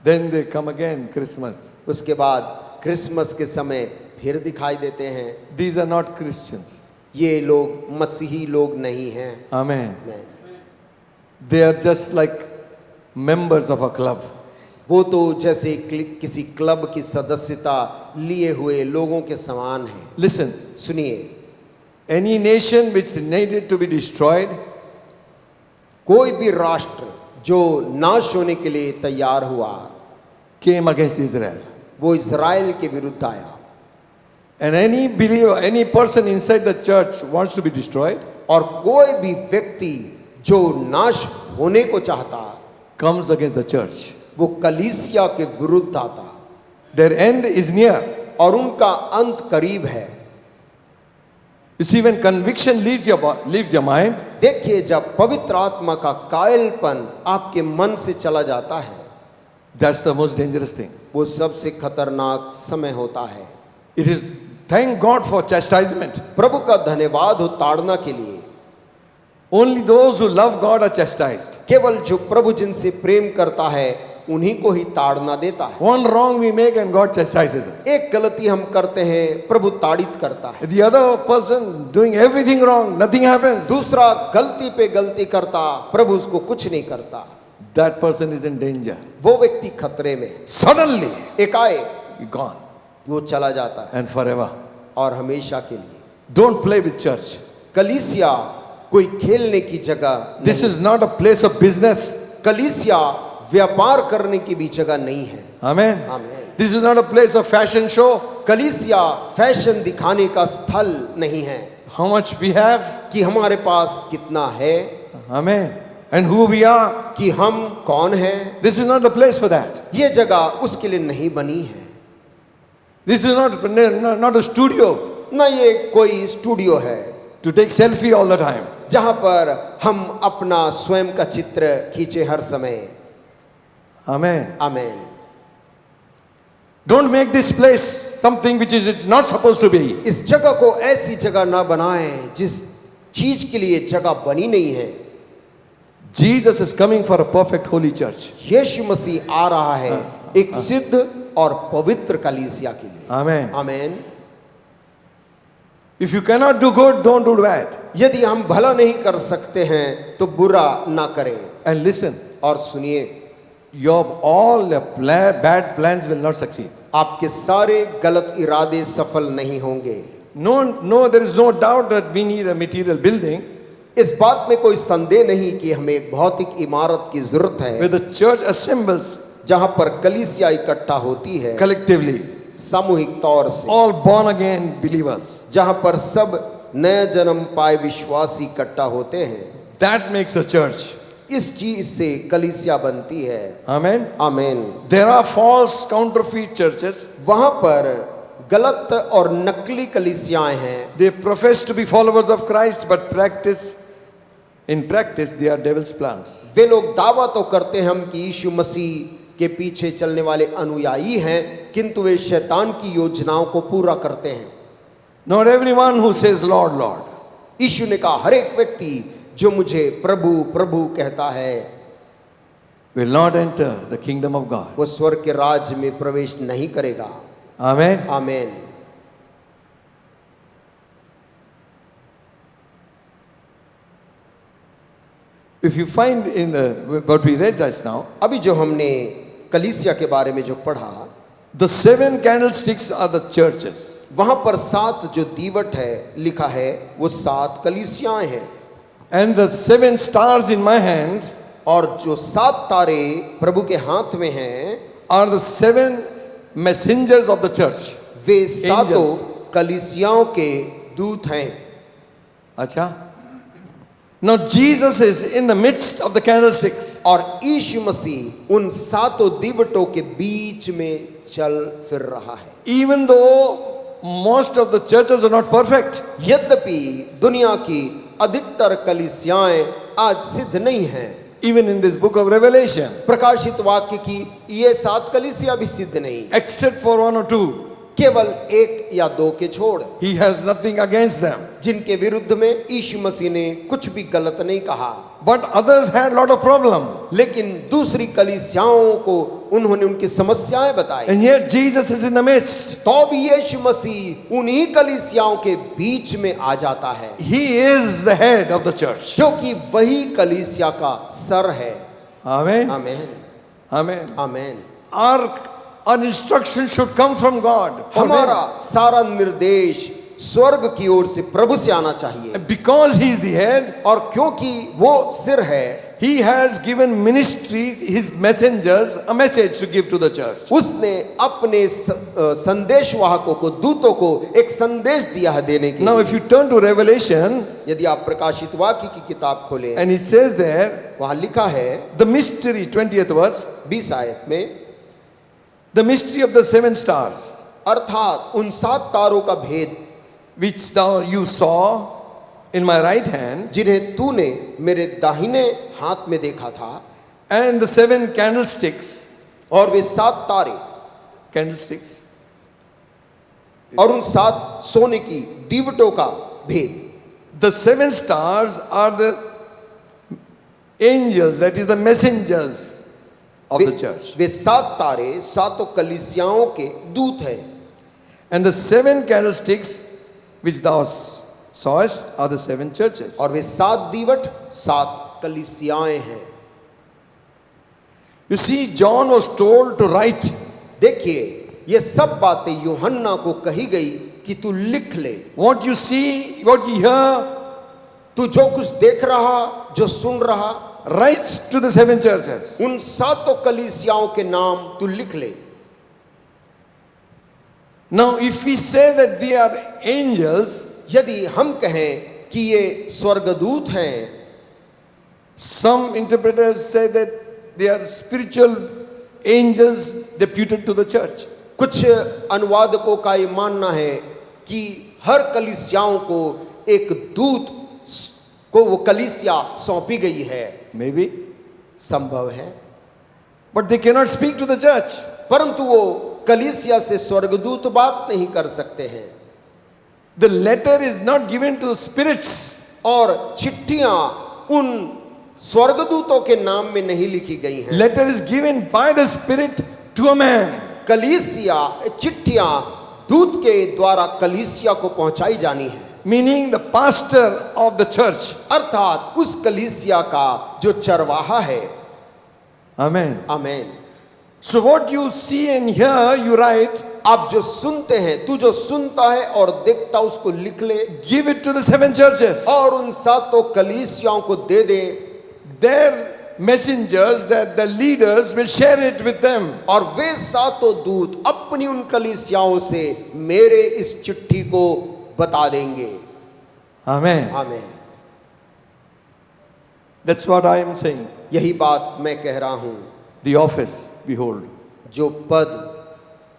Then they come again, Christmas. उसके बाद क्रिसमस के समय फिर दिखाई देते हैं। These are not Christians. ये लोग मसीही लोग नहीं हैं। Amen. They are just like members of a club. वो तो जैसे किसी क्लब की सदस्यता लिए हुए लोगों के समान हैं। Listen, सुनिए, any nation which needed to be destroyed कोई भी राष्ट्र जो नाश होने के लिए तैयार हुआ came against Israel. वो इजराइल के विरुद्ध आया। And any believer, any person inside the church wants to be destroyed, और कोई भी व्यक्ति जो नाश होने को चाहता comes against the church. वो कलीसिया के विरुद्ध आता, Their end is near. और उनका अंत करीब है। You see, when conviction leaves your mind, देखिए, जब पवित्र आत्मा का कायलपन आपके मन से चला जाता है, that's the most dangerous thing. वो सबसे खतरनाक समय होता है। It is, thank God for chastisement. प्रभु का धन्यवाद हो ताड़ना के लिए। Only those who love God are chastised. केवल जो प्रभु जिनसे प्रेम करता है उन्हीं को ही ताड़ना देता है। One wrong we make and God chastises us. एक गलती हम करते हैं, प्रभु ताड़ित करता है। The other person doing everything wrong, nothing happens. दूसरा गलती पे गलती करता, प्रभु उसको कुछ नहीं करता। That person is in danger. वो व्यक्ति खतरे में, Suddenly, एकाएक gone वो चला जाता है, and forever. और हमेशा के लिए। Don't play with church. कलीसिया कोई खेलने की जगह This नहीं। is not a place of business. कलीसिया व्यापार करने की भी जगह नहीं है। Amen. आमीन। This is not a place of fashion show. कलीसिया फैशन दिखाने का स्थल नहीं है, How much we have. कि हमारे पास कितना है, Amen. And who we are. कि हम कौन हैं। This is not the place for that. ये जगह उसके लिए नहीं बनी है। This is not a studio ना ये कोई स्टूडियो है to take selfie all the time. जहां पर हम अपना स्वयं का चित्र खींचे हर समय। Amen. आमीन। Don't make this place something which is not supposed to be. इस जगह को ऐसी जगह ना बनाएं जिस चीज के लिए जगह बनी नहीं है। Jesus is coming for a perfect holy church. यीशु मसीह आ रहा है एक सिद्ध और पवित्र कलीसिया के लिए। Amen. आमीन। If you cannot do good, don't do bad. यदि हम भला नहीं कर सकते हैं तो बुरा ना करें। And listen, और सुनिए, all bad plans will not succeed. आपके सारे गलत इरादे सफल नहीं होंगे। No, there is no doubt that we need a material building इस बात में कोई संदेह नहीं कि हमें एक भौतिक इमारत की जरूरत है where the church assembles जहां पर कलीसिया इकट्ठा होती है collectively, सामूहिक तौर से, all born again believers. जहां पर सब नया जन्म पाए विश्वासी इकट्ठा होते हैं। That makes a church. इस चीज से कलीसिया बनती है। Amen. आमीन। There are false counterfeit churches. वहां पर गलत और नकली कलीसियाएं हैं। They profess to be followers of Christ, but in practice they are devil's plans. वे लोग दावा तो करते हैं हम कि यीशु मसीह के पीछे चलने वाले अनुयायी हैं, किंतु वे शैतान की योजनाओं को पूरा करते हैं। Not everyone who says Lord, Lord. यीशु ने कहा, हर एक व्यक्ति जो मुझे प्रभु प्रभु कहता है will not enter the kingdom of God. वो स्वर्ग के राज्य में प्रवेश नहीं करेगा। Amen. आमीन। If you find in what we read just now, अभी जो हमने कलीसिया के बारे में जो पढ़ा, the 7 candlesticks are the churches. वहां पर 7 जो दीवट है लिखा है वो 7 कलीसियाएं हैं। And the 7 stars in my hand और जो 7 तारे प्रभु के हाथ में हैं are the 7 messengers of the church. Way 7 Angels. कलीसियाओं के दूत हैं। Acha? Now Jesus is in the midst of the candlesticks. और यीशु मसीह उन सातों दीवटों के बीच में चल फिर रहा है। Even though most of the churches are not perfect, यद्यपि दुनिया की अधिकतर कलीसियाएं आज सिद्ध नहीं हैं, even in this book of Revelation, प्रकाशित वाक्य की ये 7 कलीसिया भी सिद्ध नहीं, except for 1 or 2, केवल 1 या 2 के छोड़, he has nothing against them. जिनके विरुद्ध में यीशु मसीह ने कुछ भी गलत नहीं कहा। But others had lot of problem. लेकिन दूसरी कलीसियाओं को उन्होंने उनकी समस्याएं बताई। And yet Jesus is in the midst. तो भी यीशु मसीह उन्हीं कलीसियाओं के बीच में आ जाता है, He is the head of the church. क्योंकि वही कलीसिया का सर है। Amen. Amen, Amen. Amen. Our instruction should come from God. हमारा सारा निर्देश स्वर्ग की ओर से प्रभु से आना चाहिए, And because He is the head, और क्योंकि वो सिर है, He has given ministries, His messengers, a message to give to the church. उसने अपने संदेशवाहकों को, दूतों को एक संदेश दिया है देने के Now लिए। if you turn to Revelation, यदि आप प्रकाशित वाक्य की किताब खोलें, and it says there, वहां लिखा है the mystery, 20th verse, 20 आयत में, the mystery of the 7 stars, अर्थात उन 7 तारों का भेद which you saw in my right hand, जिन्हें तूने मेरे दाहिने हाथ में देखा था, and the 7 candlesticks, और वे 7 तारे, candlesticks, और उन 7 सोने की दीवटों का भेद। the 7 stars are the angels, that is the messengers of the church. वे 7 तारे 7 कलीसियाओं के दूत हैं, And the 7 candlesticks which thou sawest are the 7 churches. और वे 7 दीवट 7 कलीसियाएं हैं। You see, John was told to write. देखिए, ये सब बातें यूहन्ना को कही गई कि तू लिख ले। What you see, what you hear, तू जो कुछ देख रहा, जो सुन रहा, write to the 7 churches. उन 7 कलीसियाओं के नाम तू लिख ले। Now, if we say that they are angels, यदि हम कहें कि ये स्वर्गदूत हैं, some interpreters say that they are spiritual angels deputed to the church. कुछ अनुवादकों का ये मानना है कि हर कलीसियाओं को एक दूत को वो कलीसिया सौंपी गई है। Maybe. संभव है, But they cannot speak to the church. परंतु वो कलीसिया से स्वर्गदूत बात नहीं कर सकते हैं। The letter is not given to spirits. और चिट्ठियां उन स्वर्गदूतों के नाम में नहीं लिखी गई हैं। Letter is given by the Spirit to a man. कलीसिया चिट्ठियां दूत के द्वारा कलीसिया को पहुंचाई जानी है, Meaning the pastor of the church. अर्थात उस कलीसिया का जो चरवाहा है। Amen. Amen. So what you see and hear, you write, आप जो सुनते हैं, तू जो सुनता है और देखता उसको लिख ले, give it to the 7 churches. और उन 7 कलीसियाओं को दे दे। Their messengers, that the leaders will share it with them. और वे 7 दूत अपनी उन कलीसियाओं से मेरे इस चिट्ठी को बता देंगे। Amen. आमीन। That's what I am saying. यही बात मैं कह रहा हूं। The office, behold. जो पद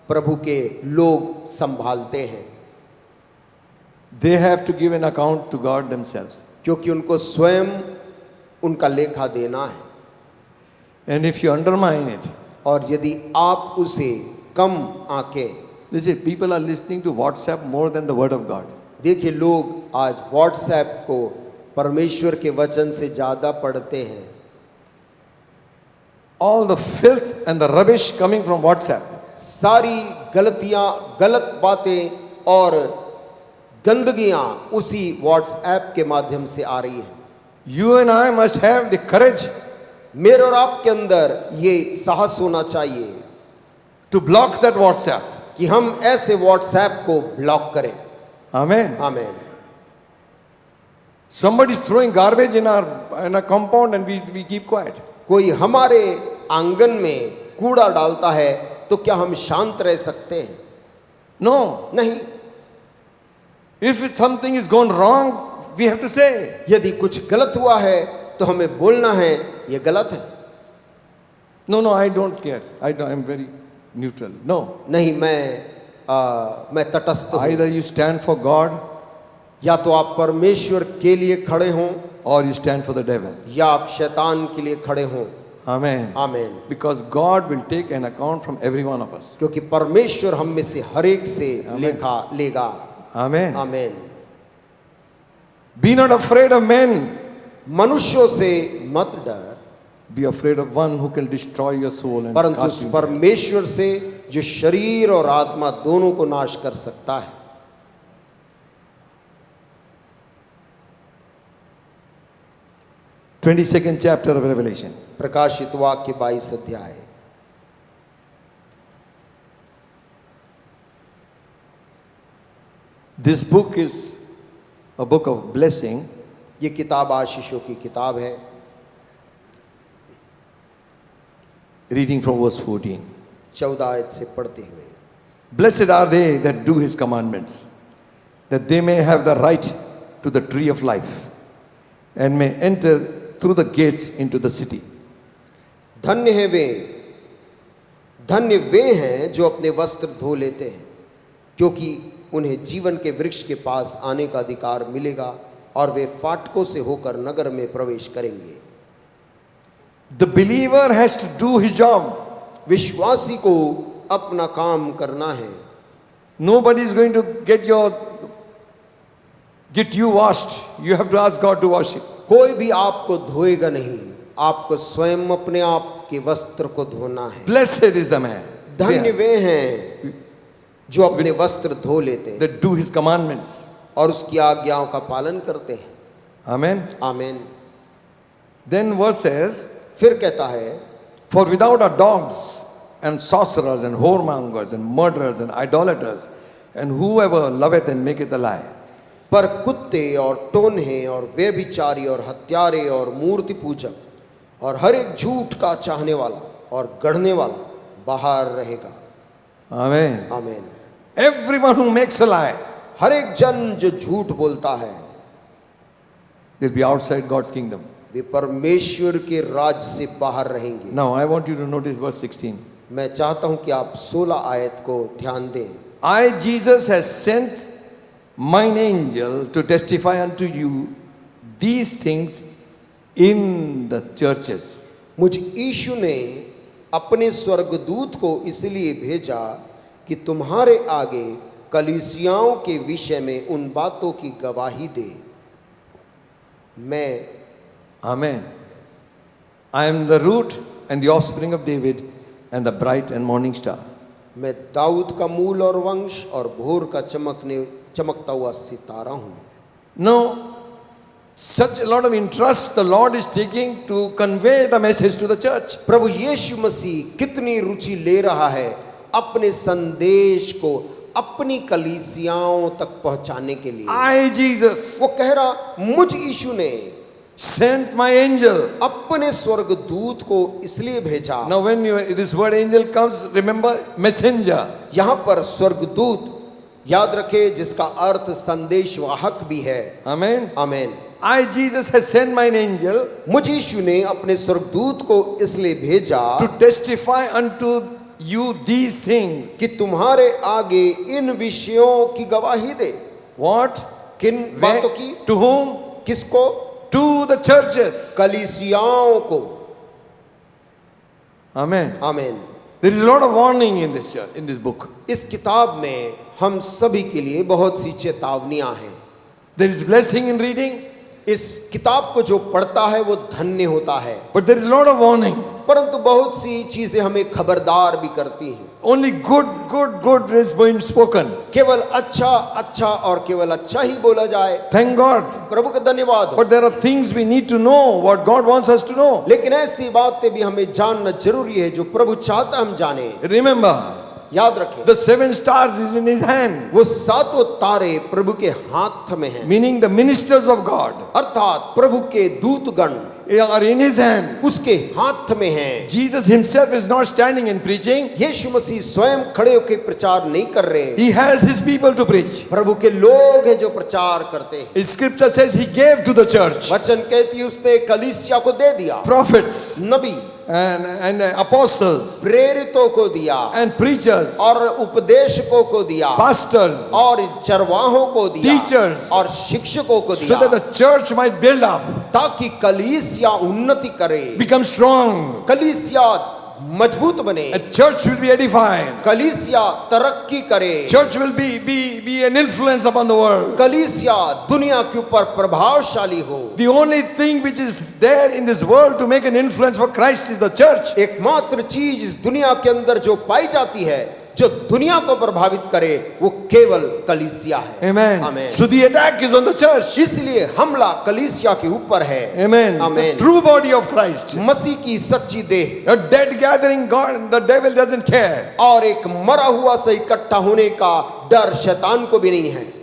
प्रभु के लोग संभालते हैं, They have to give an account to God themselves. क्योंकि उनको स्वयं उनका लेखा देना है। And if you undermine it, और यदि आप उसे कम आंके, listen, people are listening to WhatsApp more than the word of God. देखिए लोग आज व्हाट्सएप को परमेश्वर के वचन से ज्यादा पढ़ते हैं। All the filth and the rubbish coming from WhatsApp. सारी गलतियां, गलत बातें और गंदगियां उसी व्हाट्सएप के माध्यम से आ रही हैं। You and I must have the courage मेरे और आपके अंदर ये साहस होना चाहिए to block that WhatsApp. कि हम ऐसे व्हाट्सएप को ब्लॉक करें। Amen. आमीन। Somebody is throwing garbage in a compound and we keep quiet. कोई हमारे आंगन में कूड़ा डालता है तो क्या हम शांत रह सकते हैं? No. नहीं। If something is gone wrong, we have to say. यदि कुछ गलत हुआ है तो हमें बोलना है ये गलत है। No, I don't care. I'm very neutral. No. नहीं, मैं तटस्थ हूं। Either you stand for God या तो आप परमेश्वर के लिए खड़े हों or you stand for the devil. या आप शैतान के लिए खड़े हों। Amen. आमीन। Because God will take an account from every one of us. क्योंकि परमेश्वर हम में से हर एक से लेखा लेगा। Amen. आमीन। Be not afraid of men. मनुष्यों से मत डर, Be afraid of one who can destroy your soul and परंतु cast उस you. परमेश्वर से जो शरीर और आत्मा दोनों को नाश कर सकता है। 22nd chapter of Revelation. प्रकाशित वाक्य 22 अध्याय। This book is a book of blessing. ये किताब आशीषों की किताब है। Reading from verse 14. 14 आयत से पढ़ते हुए, Blessed are they that do his commandments, that they may have the right to the tree of life, and may enter through the gates into the city. धन्य वे हैं जो अपने वस्त्र धो लेते हैं, क्योंकि उन्हें जीवन के वृक्ष के पास आने का अधिकार मिलेगा और वे फाटकों से होकर नगर में प्रवेश करेंगे। The believer has to do his job. विश्वासी को अपना काम करना है। Nobody is going to get you washed. You have to ask God to wash you. कोई भी आपको धोएगा नहीं, आपको स्वयं अपने आप के वस्त्र को धोना है। Blessed is the man धन्य वे हैं जो अपने वस्त्र धो लेते हैं that do his commandments. और उसकी आज्ञाओं का पालन करते हैं। Amen. आमीन। Then verse says, फिर कहता है, For without are dogs and sorcerers and whoremongers and murderers and idolaters and whoever loveth and maketh a lie. पर कुत्ते और टोन्हे और व्यभिचारी और हत्यारे और मूर्ति पूजक और हर एक झूठ का चाहने वाला और गढ़ने वाला बाहर रहेगा। Amen. आमीन। Everyone who makes a lie हर एक जन जो झूठ बोलता है will be outside God's kingdom. वे परमेश्वर के राज्य से बाहर रहेंगे। Now I want you to notice verse 16. मैं चाहता हूं कि आप 16 आयत को ध्यान दें। I, Jesus, has sent mine angel to testify unto you these things in the churches. मुझ यीशु ने अपने स्वर्गदूत को इसलिए भेजा कि तुम्हारे आगे कलीसियाओं के विषय में उन बातों की गवाही दे। मैं Amen. I am the root and the offspring of David and the bright and morning star. मैं दाऊद का मूल और वंश और भोर का चमकता हुआ सितारा हूं। Now, such a lot of interest the Lord is taking to convey the message to the church. प्रभु यीशु मसीह कितनी रुचि ले रहा है अपने संदेश को अपनी कलीसियाओं तक पहुंचाने के लिए। I, Jesus, वो कह रहा, मुझ यीशु ने sent my angel. अपने स्वर्गदूत को इसलिए भेजा। Now when this word angel comes, remember messenger. यहाँ पर स्वर्गदूत याद रखे जिसका अर्थ संदेशवाहक भी है। Amen. आमीन। I, Jesus, has sent mine angel मुझ यीशु ने अपने स्वर्गदूत को इसलिए भेजा to testify unto you these things. कि तुम्हारे आगे इन विषयों की गवाही दे। What? किन बातों की? To whom? किसको? To the churches. कलीसियाओं को। Amen. आमीन। There is a lot of warning in this church, in this book. इस किताब में हम सभी के लिए बहुत सी चेतावनियां हैं। There is blessing in reading, इस किताब को जो पढ़ता है वो धन्य होता है, but there is a lot of warning. परंतु बहुत सी चीजें हमें खबरदार भी करती हैं। Only good is being spoken. केवल अच्छा और केवल अच्छा ही बोला जाए। Thank God. प्रभु का धन्यवाद हो। But there are things we need to know what God wants us to know. लेकिन ऐसी बातें भी हमें जानना जरूरी है जो प्रभु चाहता हम जाने। Remember, याद रखें, The 7 stars is in his hand, वो सातों तारे प्रभु के हाथ में हैं, meaning the ministers of God अर्थात प्रभु के दूतगण are in his hand. उसके हाथ में हैं। Jesus himself is not standing and preaching. यीशु मसीह स्वयं खड़े होकर प्रचार नहीं कर रहे, He has his people to preach. प्रभु के लोग हैं जो प्रचार करते हैं। His scripture says he gave to the church वचन कहती है उसने कलीसिया को दे दिया, prophets नबी and apostles प्रेरितों को दिया and preachers, और उपदेशकों को दिया pastors, और चरवाहों को दिया Teachers. और शिक्षकों को so that दिया, the church might build up, ताकि कलीसिया उन्नति करे, become strong, कलीसिया मजबूत बने, a church will be edified, कलीसिया तरक्की करे, church will be an influence upon the world. कलीसिया दुनिया के ऊपर प्रभावशाली हो। The only thing which is there in this world to make an influence for Christ is the church. एकमात्र चीज इस दुनिया के अंदर जो पाई जाती है, जो दुनिया को प्रभावित करे, वो केवल कलीसिया है। Amen. Amen. So the attack is on the church. इसलिए हमला कलीसिया के ऊपर है। Amen. Amen. The true body of Christ. मसीह की सच्ची देह A dead gathering, God, the devil doesn't care. और एक मरा हुआ से इकट्ठा होने का डर शैतान को भी नहीं है।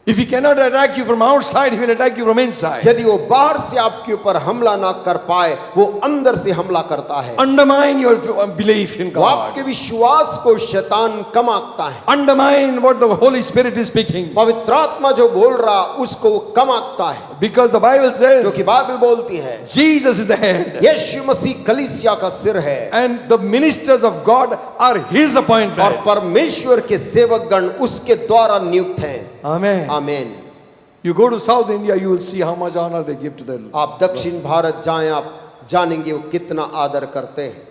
If he cannot attack you from outside, he will attack you from inside. यदि वो बाहर से आपके ऊपर हमला ना कर पाए, वो अंदर से हमला करता है। Undermine your belief in वो आपके God. विश्वास को शैतान कम आंकता है। Undermine what the Holy Spirit is speaking. पवित्र आत्मा जो बोल रहा उसको वो कम आंकता है, Because the Bible क्योंकि says बाइबल बोलती है Jesus is the head. यीशु मसीह कलीसिया का सिर है And the ministers of God are his और appointment. परमेश्वर के सेवकगण उसके द्वारा नियुक्त हैं। Amen. आमीन। You go to South India, you will see how much honor they give to the आप दक्षिण भारत जाएं, आप जानेंगे वो कितना आदर करते हैं।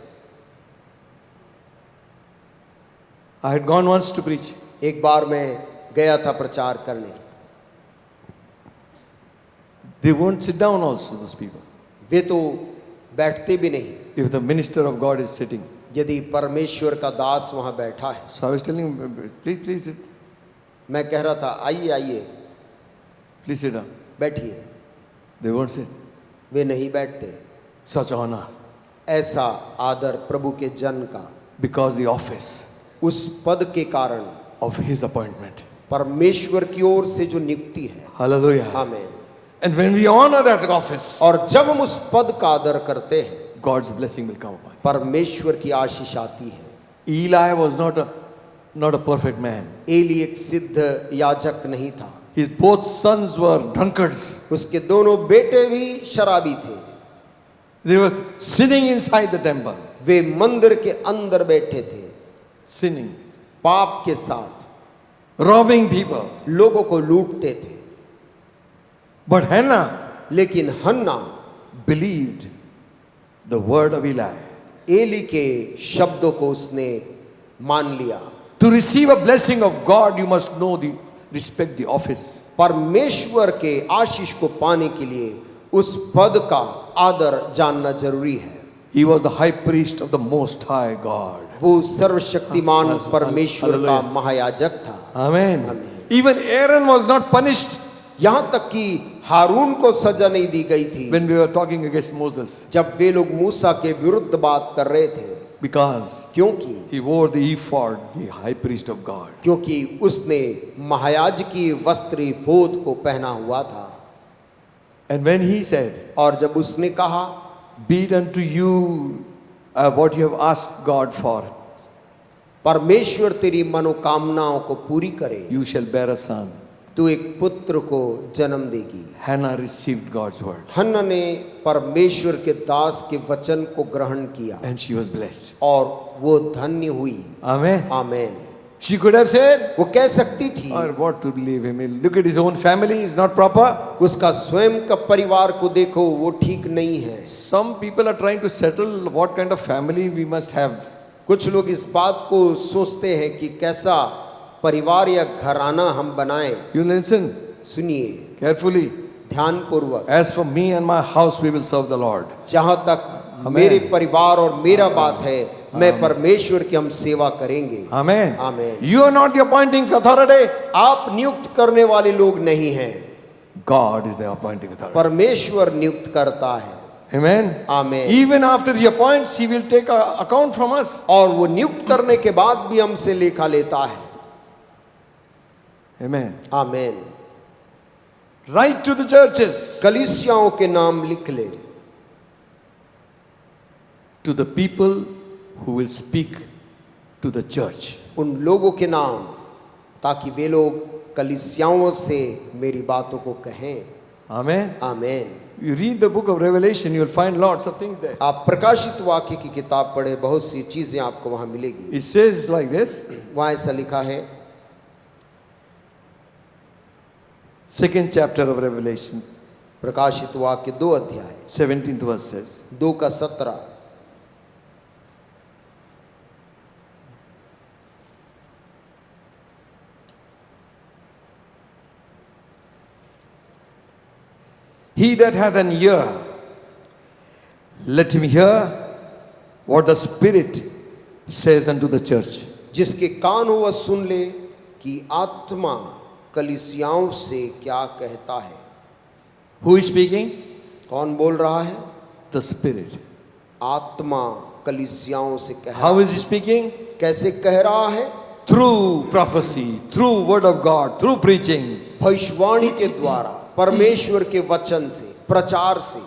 I had gone once to preach. एक बार मैं गया था प्रचार करने, They won't sit down also, those people. वे तो बैठते भी नहीं If the minister of God is sitting. यदि परमेश्वर का दास वहां बैठा है। So I was telling him, please sit. मैं कह रहा था आइए आइए Please sit down. बैठिए, They won't sit. वे नहीं बैठते। Such honor. ऐसा आदर प्रभु के जन का, Because the office उस पद के कारण, of his appointment. परमेश्वर की ओर से जो नियुक्ति है। Hallelujah. आमीन। And when we honor that office, और जब हम उस पद का आदर करते हैं, God's blessing will come upon परमेश्वर की आशीष आती है। you. Eli was not a perfect man. Eli एक सिद्ध याजक नहीं था, His both sons were drunkards. उसके दोनों बेटे भी शराबी थे। They were sinning inside the temple. वे मंदिर के अंदर बैठे थे, Sinning. पाप के साथ Robbing people. लोगों को लूटते थे। But Hannah लेकिन Hannah believed the word of Eli. Eli के शब्दों को उसने मान लिया। To receive a blessing of God, you must respect the office. परमेश्वर के आशीष को पाने के लिए उस पद का आदर जानना जरूरी है। He was the high priest of the Most High God. वो सर्वशक्तिमान परमेश्वर का महायाजक था। Amen. Amen. Even Aaron was not punished यहाँ तक कि हारून को सजा नहीं दी गई थी when we were talking against Moses, जब वे लोग मूसा के विरुद्ध बात कर रहे थे, because क्योंकि he wore the ephod, the high priest of God. क्योंकि उसने महायाजकी वस्त्र एफोद को पहना हुआ था। And when he said, और जब उसने कहा, be it unto you what you have asked God for, परमेश्वर तेरी मनोकामनाओं को पूरी करे, you shall bear a son. तू एक पुत्र को जन्म देगी। Hannah received God's word हन्ना ने परमेश्वर के दास के वचन को ग्रहण किया and she was blessed. और वो धन्य हुई। Amen. Amen. She could have said, वो कह सकती थी, or what to believe him. Look at his own family, is not proper. उसका स्वयं का परिवार को देखो, वो ठीक नहीं है। Some people are trying to settle what kind of family we must have. कुछ लोग इस बात को सोचते हैं कि कैसा परिवार या घराना हम बनाएं। You listen सुनिए carefully. ध्यानपूर्वक। As for me and my house, we will serve the Lord. जहाँ तक मेरे परिवार और मेरा बात है, मैं परमेश्वर की हम सेवा करेंगे। Amen. Amen. You are not the appointing authority. आप नियुक्त करने वाले लोग नहीं हैं, God is the appointing authority. परमेश्वर नियुक्त करता है। Amen. Amen. Even after he appoints, he will take account from us. और वो नियुक्त करने के बाद भी हमसे लेखा लेता है। Amen. Amen. Write to the churches, कलीसियाओं के नाम लिख ले, to the people who will speak to the church. उन लोगों के नाम, ताकि वे लोग कलीसियाओं से मेरी बातों को कहें। Amen. Amen. You read the book of Revelation, you will find lots of things there. आप प्रकाशित वाक्य की किताब पढ़े, बहुत सी चीजें आपको वहां मिलेगी। It says like this, वहां ऐसा लिखा है, 2nd chapter of Revelation, प्रकाशित वाक्य 2 अध्याय 17th verse says, 2 का 17, He that hath an ear, let him hear what the Spirit says unto the church. जिसके कान हो वह सुन ले कि आत्मा कलीसियाओं से क्या कहता है। Who is speaking? कौन बोल रहा है? The Spirit. आत्मा कलीसियाओं से कह रहा How है। is he speaking? कैसे कह रहा है? Through prophecy, through word of God, through preaching. भविष्यवाणी के द्वारा, परमेश्वर के वचन से, प्रचार से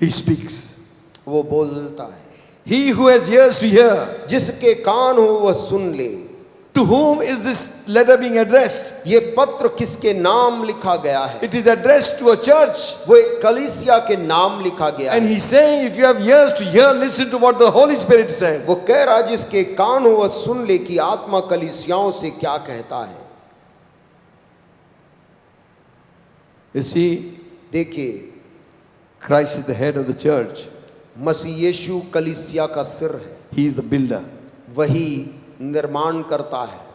He speaks. वो बोलता है। He who has ears to hear. जिसके कान हो वह सुन ले। To whom is this letter being addressed? ये पत्र किसके नाम लिखा गया है? It is addressed to a church. वो एक कलीसिया के नाम लिखा गया And है। he's saying, if you have ears to hear, listen to what the Holy Spirit says. वो कह रहा है जिसके कान हो वह सुन ले कि आत्मा कलीसियाओं से क्या कहता है। You see, देखिए, Christ is the head of the church. मसीह यीशु कलीसिया का सिर है, He is the builder. वही निर्माण करता है।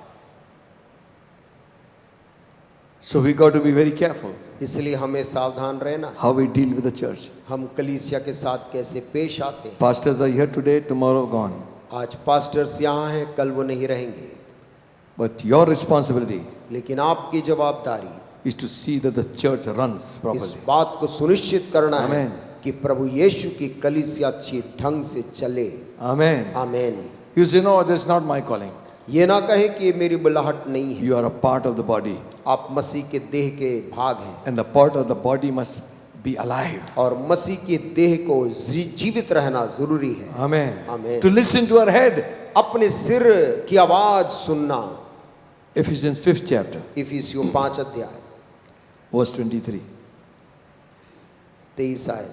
So we got to be very careful इसलिए हमें सावधान रहना है, how we deal with the church. हम कलीसिया के साथ कैसे पेश आते हैं। Pastors are here today, tomorrow gone. आज पास्टर्स यहाँ हैं, कल वो नहीं रहेंगे, But your responsibility लेकिन आपकी जवाबदारी is to see that the church runs इस properly. बात को सुनिश्चित करना है Amen. कि प्रभु यीशु की कलीसिया अच्छी ढंग से चले। Amen. आमीन। You say, no, that's not my calling. ये ना कहे कि ये मेरी बुलाहट नहीं है। You are a part of the body. आप मसीह के देह के भाग हैं, And the part of the body must be alive. और मसीह के देह को जीवित रहना जरूरी है। Amen. Amen. To listen to our head. अपने सिर की आवाज सुनना। Ephesians 5th chapter, इफिसियों 5 अध्याय verse 23. 23 आयत।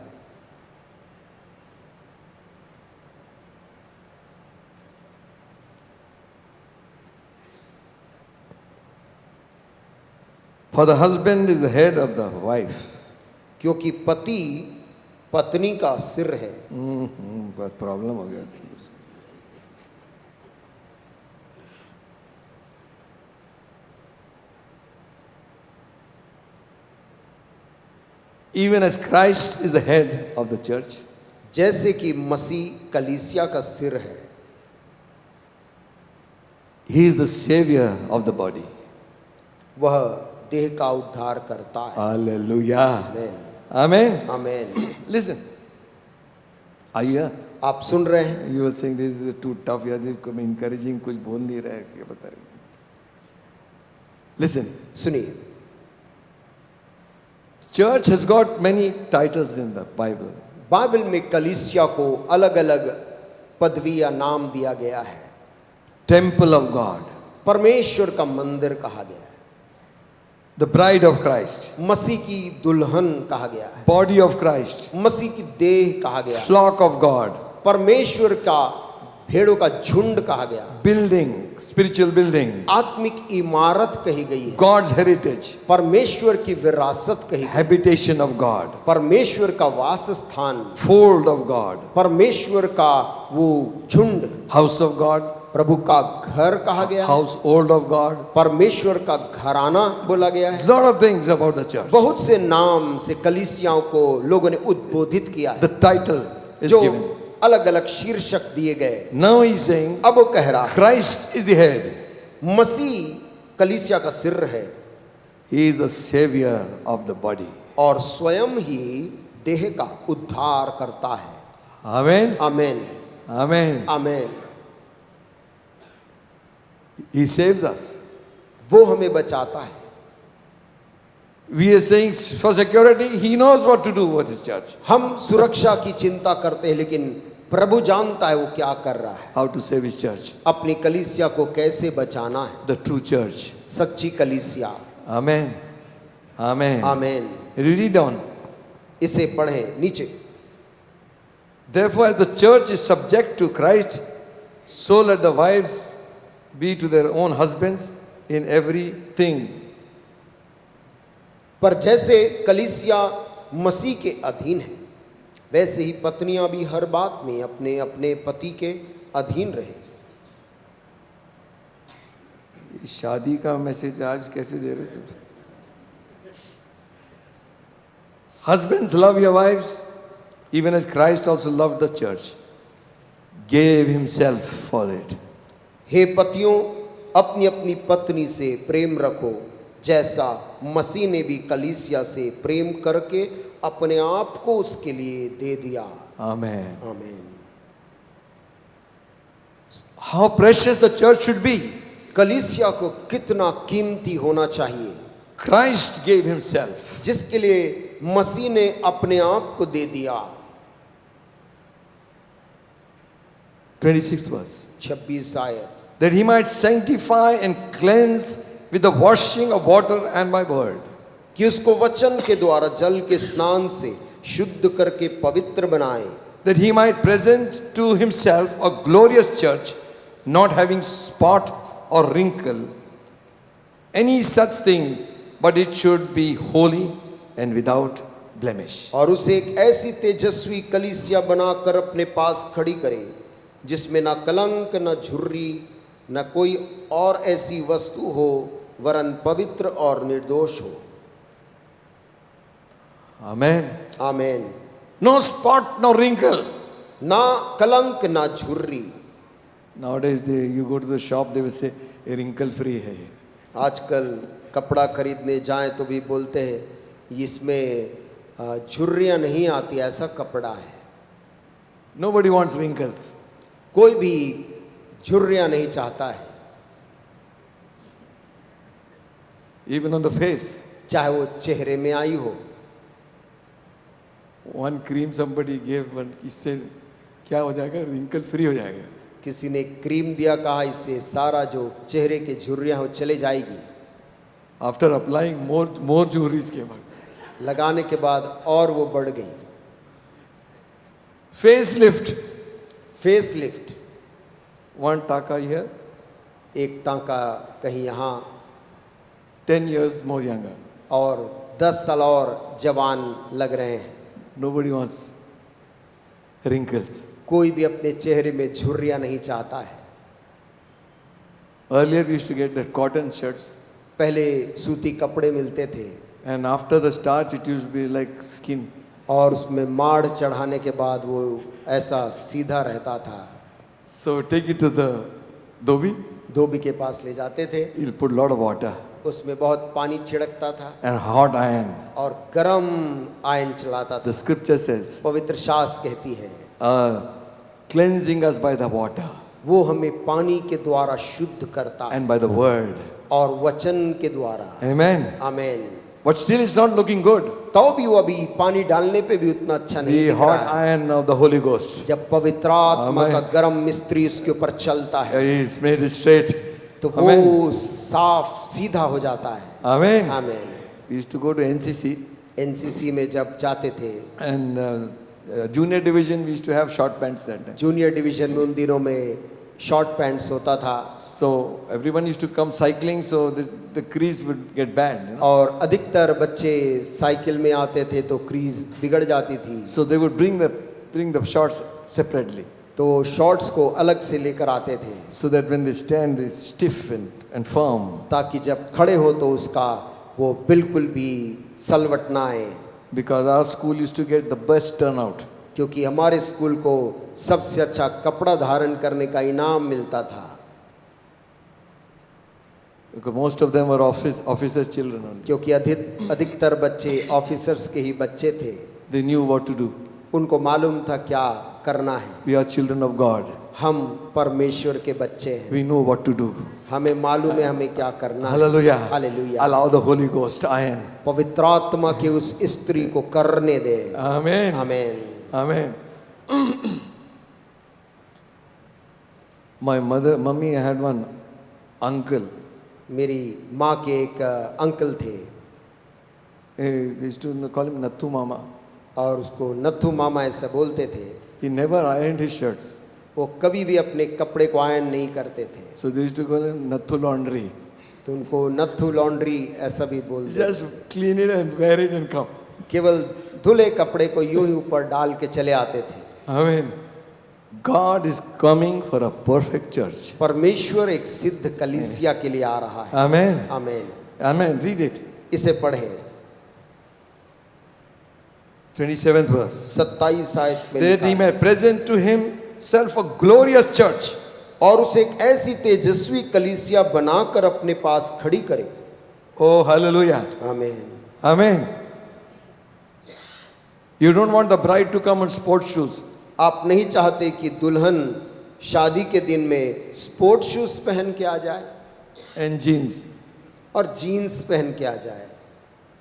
For the husband is the head of the wife. क्योंकि पति पत्नी का सिर है। बहुत प्रॉब्लम हो गया. Even as Christ is the head of the church, जैसे कि मसीह कलीसिया का सिर है, He is the savior of the body. वह देह का उद्धार करता है। Hallelujah. आमीन। Amen. आमीन। Listen. Are you here? आप सुन रहे हैं? You were saying this is too tough. Yeah, this is encouraging. कुछ बोल नहीं रहा है. क्या बता रहे? Listen. सुनिए, Church has got many titles in the Bible. Bible में कलीसिया को अलग अलग पदवी या नाम दिया गया है। Temple of God, परमेश्वर का मंदिर कहा गया है, the bride of Christ, मसीह की दुल्हन कहा गया है, body of Christ, मसीह की देह कहा गया है, flock of God, परमेश्वर का भेड़ों का झुंड कहा गया, building, spiritual building, आत्मिक इमारत कही गई है, God's heritage, परमेश्वर की विरासत कही गई, habitation of God, परमेश्वर का वास स्थान, fold of God, परमेश्वर का वो झुंड, house of God, प्रभु का घर कहा गया, household of God. परमेश्वर का घराना बोला गया है। Lot of things about the church. बहुत से नाम से कलीसियाओं को लोगों ने उद्बोधित किया है, The title is जो given. अलग अलग शीर्षक दिए गए। Now he's saying अब वो कह रहा है, Christ is the head. मसीह कलीसिया का सिर है He is the savior of the body. और स्वयं ही देह का उद्धार करता है। Amen. Amen, Amen. Amen. He saves us. वो हमें बचाता है। We are saying for security, He knows what to do with His church. हम सुरक्षा की चिंता करते हैं, लेकिन प्रभु जानता है वो क्या कर रहा है, How to save His church. अपनी कलीसिया को कैसे बचाना है, The true church. सच्ची कलीसिया। Amen. Amen. Amen. Read on. इसे पढ़ें नीचे। Therefore, as the church is subject to Christ, so let the wives be to their own husbands in everything. पर जैसे कलीसिया मसीह के अधीन है, वैसे ही पत्नियां भी हर बात में अपने अपने पति के अधीन रहे। शादी का मैसेज आज कैसे दे रहे तुम? Husbands, love your wives, even as Christ also loved the church, gave himself for it. हे पतियों, अपनी अपनी पत्नी से प्रेम रखो, जैसा मसीह ने भी कलीसिया से प्रेम करके अपने आप को उसके लिए दे दिया। Amen. आमीन। How precious the church should be. कलीसिया को कितना कीमती होना चाहिए, Christ gave himself. जिसके लिए मसीह ने अपने आप को दे दिया। 26th verse. 26 आयत। That he might sanctify and cleanse with the washing of water and by word. कि उसको वचन के द्वारा जल के स्नान से शुद्ध करके पवित्र बनाए। That he might present to himself a glorious church, not having spot or wrinkle, any such thing, but it should be holy and without blemish. और उसे एक ऐसी तेजस्वी कलीसिया बनाकर अपने पास खड़ी करे, जिसमें ना कलंक, ना झुर्री, न कोई और ऐसी वस्तु हो, वरन पवित्र और निर्दोष हो। Amen. आमेन। No spot, no wrinkle. ना कलंक, ना झुर्री। Nowadays, you go to the shop, they will say, a wrinkle free hai. आजकल कपड़ा खरीदने जाएं तो भी बोलते हैं इसमें झुर्रियाँ नहीं आती, ऐसा कपड़ा है। Nobody wants wrinkles. कोई भी झुर्रियाँ नहीं चाहता है, Even on the face. चाहे वो चेहरे में आई हो। One cream somebody gave, one, इससे क्या हो जाएगा? Wrinkle free हो जाएगा. किसी ने क्रीम दिया, कहा इससे सारा जो चेहरे के झुर्रियाँ हो चले जाएगी। After applying more jewelries के बाद लगाने के बाद और वो बढ़ गई। facelift. Face lift, One taka here, एक टांका कहीं यहाँ, 10 years more younger. और 10 साल और जवान लग रहे हैं। Nobody wants wrinkles. कोई भी अपने चेहरे में झुर्रियाँ नहीं चाहता है। Earlier we used to get that cotton shirts, पहले सूती कपड़े मिलते थे, and after the starch it used to be like skin. और उसमें माड़ चढ़ाने के बाद वो ऐसा सीधा रहता था। So take it to the dhobi, धोबी के पास ले जाते थे, he'll put lot of water उसमें बहुत पानी छिड़कता था and hot iron. और गरम आयन चलाता था। The scripture says, पवित्र शास्त्र कहती है cleansing us by the water वो हमें पानी के द्वारा शुद्ध करता है and by the word. और वचन के द्वारा। Amen. Amen. But still it's not looking good. तो भी वो अभी पानी डालने पे भी उतना अच्छा नहीं The दिख hot रहा है। iron of the Holy Ghost. जब पवित्र आत्मा Amen. का गरम मिस्त्री उसके ऊपर चलता है He's made it straight. तो Amen. वो साफ सीधा हो जाता है। Amen. Amen. We used to go to NCC NCC में जब जाते थे, and junior division we used to have short pants that time. Junior division में उन दिनों में शॉर्ट पैंट्स होता था, So everyone used to come cycling, so the crease would get bad. You know? और अधिकतर बच्चे साइकिल में आते थे तो क्रीज बिगड़ जाती थी, So they would bring the shorts separately, तो शॉर्ट्स को अलग से लेकर आते थे, so that when they stand, they're stiff and firm. ताकि जब खड़े हो तो उसका वो बिल्कुल भी सलवट ना आए। Because our school used to get the best turnout. क्योंकि हमारे स्कूल को सबसे अच्छा कपड़ा धारण करने का इनाम मिलता था, Because most of them were officers' children only. क्योंकि अधिकतर बच्चे ऑफिसर्स के ही बच्चे थे। They knew what to do. उनको मालूम था क्या करना है। We are children of God. हम परमेश्वर के बच्चे हैं, We know what to do. हमें मालूम है हमें क्या करना है। Hallelujah. Hallelujah. Allow the Holy Ghost. Amen. पवित्र आत्मा के उस स्त्री को करने दे। Amen. आमीन। Amen. My mummy had one uncle. मेरी माँ के एक अंकल थे They used to call him Nathu Mama. और उसको नथु मामा ऐसा बोलते थे। He never ironed his shirts. वो कभी भी अपने कपड़े को आयन नहीं करते थे, So they used to call him Nathu Laundry. तो उनको नथु लॉन्ड्री ऐसा भी बोलते थे। Just clean it and wear it and come. केवल धुले कपड़े को यूं ही ऊपर डाल के चले आते थे। Amen. God is coming for a perfect church. परमेश्वर एक सिद्ध कलीसिया के लिए आ रहा है। Amen. आमीन। Amen. Read it. इसे पढ़ें 27th verse. 27 आयत में That लिखा he है, may present to himself a glorious church. और उसे एक ऐसी तेजस्वी कलीसिया बनाकर अपने पास खड़ी करे। Oh, hallelujah. आमीन। Amen. You don't want the bride to come in sports shoes. आप नहीं चाहते कि दुल्हन शादी के दिन में स्पोर्ट शूज पहन के आ जाए And jeans और जीन्स पहन के आ जाए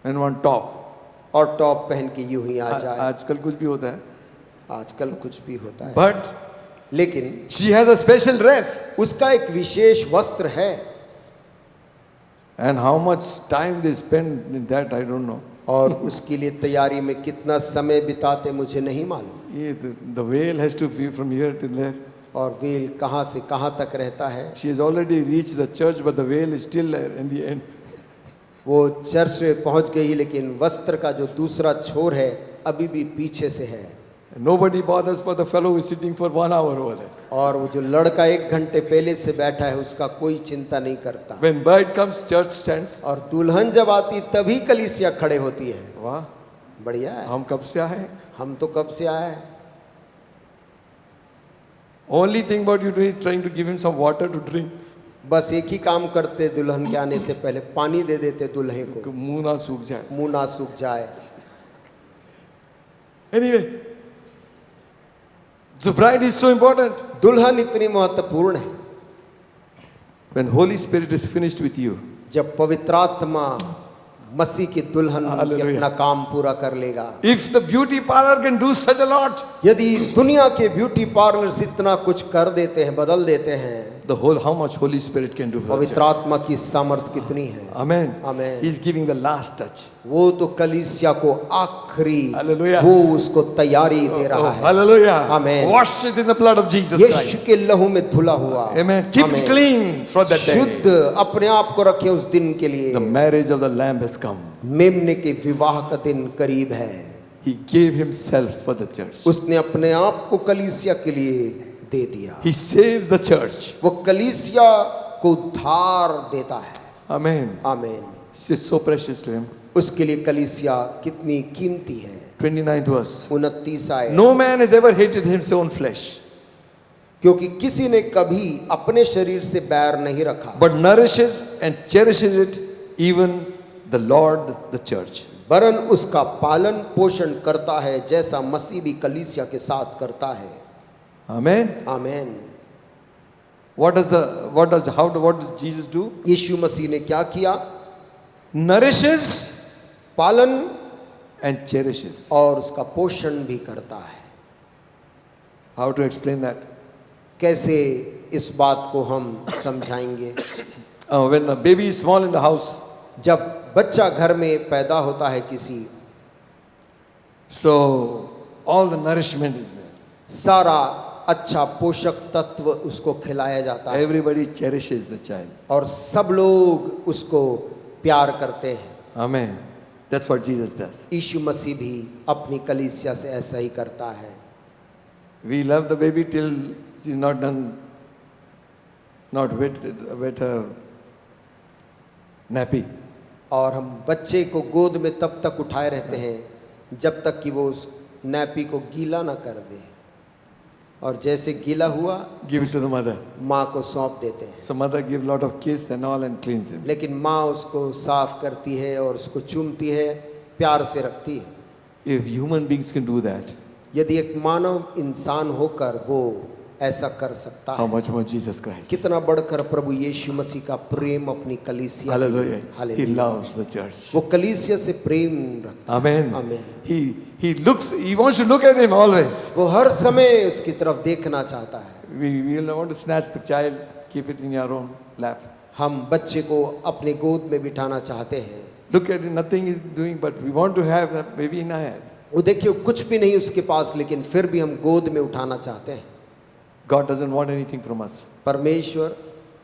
and one top. और टॉप पहन के यूं ही आ जाए। आजकल कुछ भी होता है. आजकल कुछ भी होता है, But लेकिन she has a special dress. उसका एक विशेष वस्त्र है। And how much time they spend in that, I don't know. और उसके लिए तैयारी में कितना समय बिताते मुझे नहीं मालूम। The veil has to be from here to there. और वेल कहाँ से कहाँ तक रहता है। She has already reached the church, but the veil is still there in the end. वो चर्च में पहुंच गई, लेकिन वस्त्र का जो दूसरा छोर है अभी भी पीछे से है। Nobody bothers for the fellow who is sitting for 1 hour over there. और वो जो लड़का 1 घंटे पहले से बैठा है उसका कोई चिंता नहीं करता। When bride comes, church stands. और दुल्हन जब आती तभी कलीसिया खड़े होती है। वाह, बढ़िया है। हम कब से आए? हम तो कब से आए हैं। Only thing what you do is trying to give him some water to drink. बस एक ही काम करते, दुल्हन के आने से पहले पानी दे देते दुल्हे को, मुंह ना सूख जाए. मुंह ना सूख जाए। Anyway, the bride is so important. दुल्हन इतनी महत्वपूर्ण है। When Holy Spirit is finished with you, जब पवित्र आत्मा मसीह की दुल्हन Hallelujah. अपना काम पूरा कर लेगा। if the beauty parlor can do such a lot, यदि दुनिया के ब्यूटी पार्लर्स इतना कुछ कर देते हैं, बदल देते हैं, the whole how much Holy Spirit can do for the पवित्र church. आत्मा की सामर्थ कितनी है। Amen. Amen. He's giving the last touch. वो तो कलीसिया को आखिरी, Hallelujah. वो उसको तैयारी दे रहा है। Hallelujah. Amen. Wash it in the blood of Jesus Yeshu Christ. के लहू में धुला हुआ। Amen. Keep Amen. it clean for that day. शुद्ध अपने आप को रखे उस दिन के लिए। The marriage of the Lamb has come. मेमने के विवाह का दिन करीब है। He gave himself for the church. उसने अपने आप को कलीसिया के लिए दे दिया। He saves the church. वो कलीसिया को उद्धार देता है। Amen. आमीन। This is so precious to him. उसके लिए कलीसिया कितनी कीमती है। 29th verse. 29 आए। No man has ever hated his own flesh, क्योंकि किसी ने कभी अपने शरीर से बैर नहीं रखा, but nourishes and cherishes it, even the Lord, the church. वरन उसका पालन पोषण करता है, जैसा मसीह भी कलीसिया के साथ करता है। Amen. आमीन। What does Jesus do? यीशु मसीह ने क्या किया? Nourishes पालन and cherishes. और उसका पोषण भी करता है। How to explain that? कैसे इस बात को हम समझाएंगे? When the baby is small in the house, जब बच्चा घर में पैदा होता है किसी, so all the nourishment is there. सारा अच्छा पोषक तत्व उसको खिलाया जाता है Everybody cherishes the child. और सब लोग उसको प्यार करते हैं। Amen. That's what Jesus does. यीशु मसीह भी अपनी कलीसिया से ऐसा ही करता है। We love the baby till she's not wet her nappy. और हम बच्चे को गोद में तब तक उठाए रहते हैं जब तक कि वो उस नैपी को गीला ना कर दे, और जैसे गीला हुआ Give it to the mother. माँ को सौंप देते हैं। So mother give lot of kiss and all and cleans him. लेकिन माँ उसको साफ करती है और उसको चूमती है, प्यार से रखती है। If human beings can do that, यदि एक मानव इंसान होकर वो ऐसा कर सकता how है, much more Jesus Christ? कितना बढ़कर प्रभु यीशु मसीह का प्रेम अपनी कलीसिया में है। Hallelujah. He hallelujah. loves the church. वो कलीसिया से प्रेम रखता Amen. Amen. He wants to look at him always. है, वो हर समय उसकी तरफ देखना चाहता है। We will want to snatch the child, keep it in your own lap. हम बच्चे को अपने गोद में बिठाना चाहते हैं। Look at it, nothing is doing, but we want to have that baby in our hand. वो देखिए कुछ भी नहीं उसके पास, लेकिन फिर भी हम गोद में उठाना चाहते हैं। God doesn't want anything from us. परमेश्वर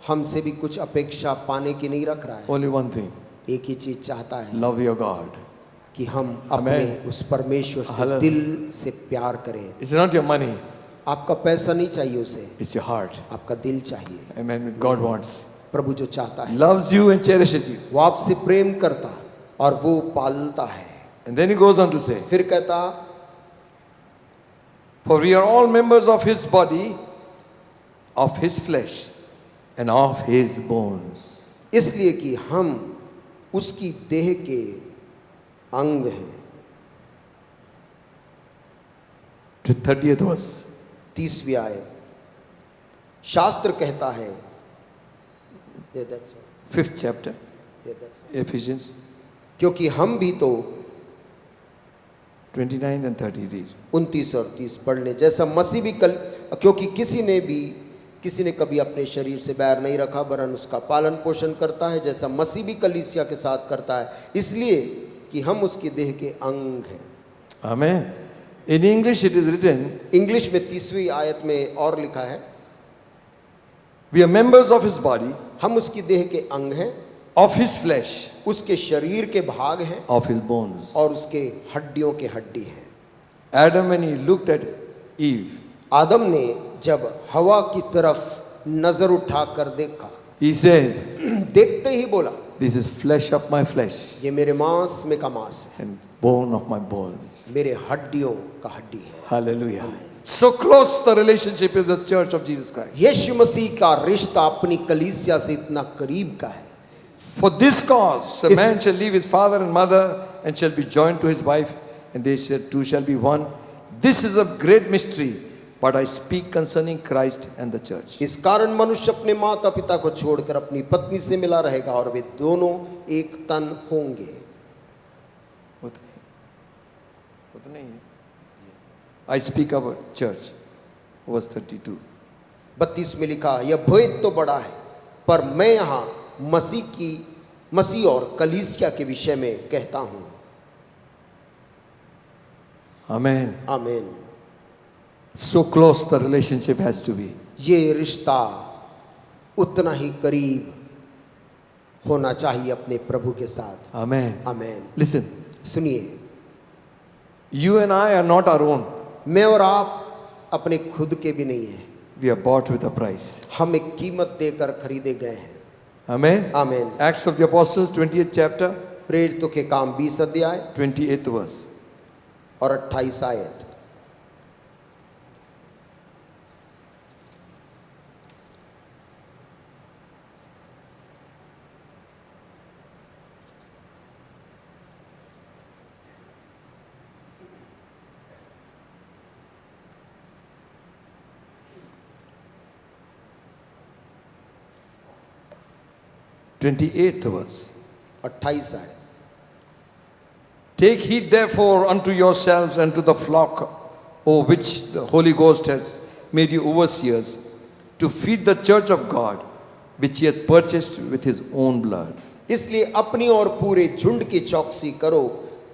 हमसे भी कुछ अपेक्षा पाने की नहीं रख रहा है। Only one thing, एक ही चीज चाहता है love your God. कि हम अपने उस परमेश्वर से Hallelujah. दिल से प्यार करें। It's not your money, आपका पैसा नहीं चाहिए उसे, it's your heart. आपका दिल चाहिए। Amen. God wants. प्रभु जो चाहता है, Loves you and cherishes you. वो आपसे प्रेम करता और वो पालता है। And then he goes on to say, फिर कहता, for we are all members of his body, of his flesh, and of his bones. इसलिए कि हम उसकी देह के अंग हैं। 30th verse. 30वीं आयत, शास्त्र कहता है, 5th chapter, Ephesians क्योंकि हम भी तो 29 and 30 read. 29 और 30 पढ़ लें। जैसा मसीह भी क्योंकि किसी ने कभी अपने शरीर से बैर नहीं रखा, वरन उसका पालन पोषण करता है, जैसा मसीह भी कलीसिया के साथ करता है, इसलिए कि हम उसकी देह के अंग हैं। Amen. In English it is written, English में 30वीं आयत में और लिखा है, we are members of his body, हम उसकी देह के अंग हैं, of his flesh, उसके शरीर के भाग हैं of his bones. और उसके हड्डियों के हड्डी हैं। Adam, when he looked at Eve, आदम ने जब हवा की तरफ नजर उठाकर देखा, he said, देखते ही बोला, this is flesh of my flesh ये मेरे मांस में का मांस है, and bone of my bones. मेरे हड्डियों का हड्डी है। Hallelujah. So close the relationship is the church of Jesus Christ. यीशु मसीह का रिश्ता अपनी कलीसिया से इतना करीब का है। For this cause, a man shall leave his father and mother and shall be joined to his wife, and they two shall be one. This is a great mystery, but I speak concerning Christ and the church. इस कारण मनुष्य अपने माता पिता को छोड़कर अपनी पत्नी से मिला रहेगा और वे दोनों एक तन होंगे। उतने ही। I speak about church. Verse 32. 32 में लिखा, यह भेद तो बड़ा है, पर मैं यहाँ मसीह और कलीसिया के विषय में कहता हूँ। Amen. आमीन। So close the relationship has to be. ये रिश्ता उतना ही करीब होना चाहिए अपने प्रभु के साथ। Amen. आमीन। Listen, सुनिए, you and I are not our own. मैं और आप अपने खुद के भी नहीं हैं, We are bought with a price. हम एक कीमत देकर खरीदे गए हैं। Amen. आमीन। Acts of the Apostles, 20th chapter, प्रेरितों के काम 20 अध्याय 28th verse. और 28 आयत। Twenty-eighth verse. 28 आयत। Take heed therefore unto yourselves and to the flock, O which the Holy Ghost has made you overseers, to feed the church of God, which he hath purchased with his own blood. इसलिए अपनी और पूरे झुंड की चौकसी करो,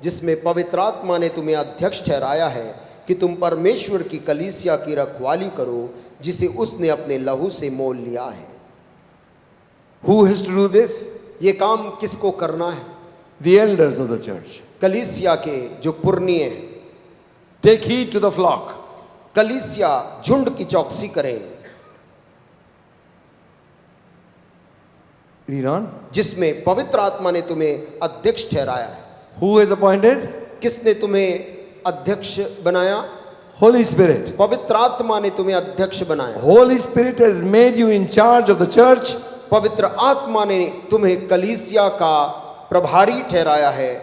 जिसमें पवित्र आत्मा ने तुम्हें अध्यक्ष ठहराया है, कि तुम परमेश्वर की कलीसिया की रखवाली करो, जिसे उसने अपने लहू से मोल लिया है। Who has to do this? ये काम किसको करना है? The elders of the church. कलीसिया के जो पुरनिये हैं। Take heed to the flock. कलीसिया झुंड की चौकसी करें, Read on. जिसमें पवित्र आत्मा ने तुम्हें अध्यक्ष ठहराया है। Who is appointed? किसने तुम्हें अध्यक्ष बनाया? Holy Spirit. पवित्र आत्मा ने तुम्हें अध्यक्ष बनाया। Holy Spirit has made you in charge of the church. पवित्र आत्मा ने तुम्हें कलीसिया का प्रभारी ठहराया है।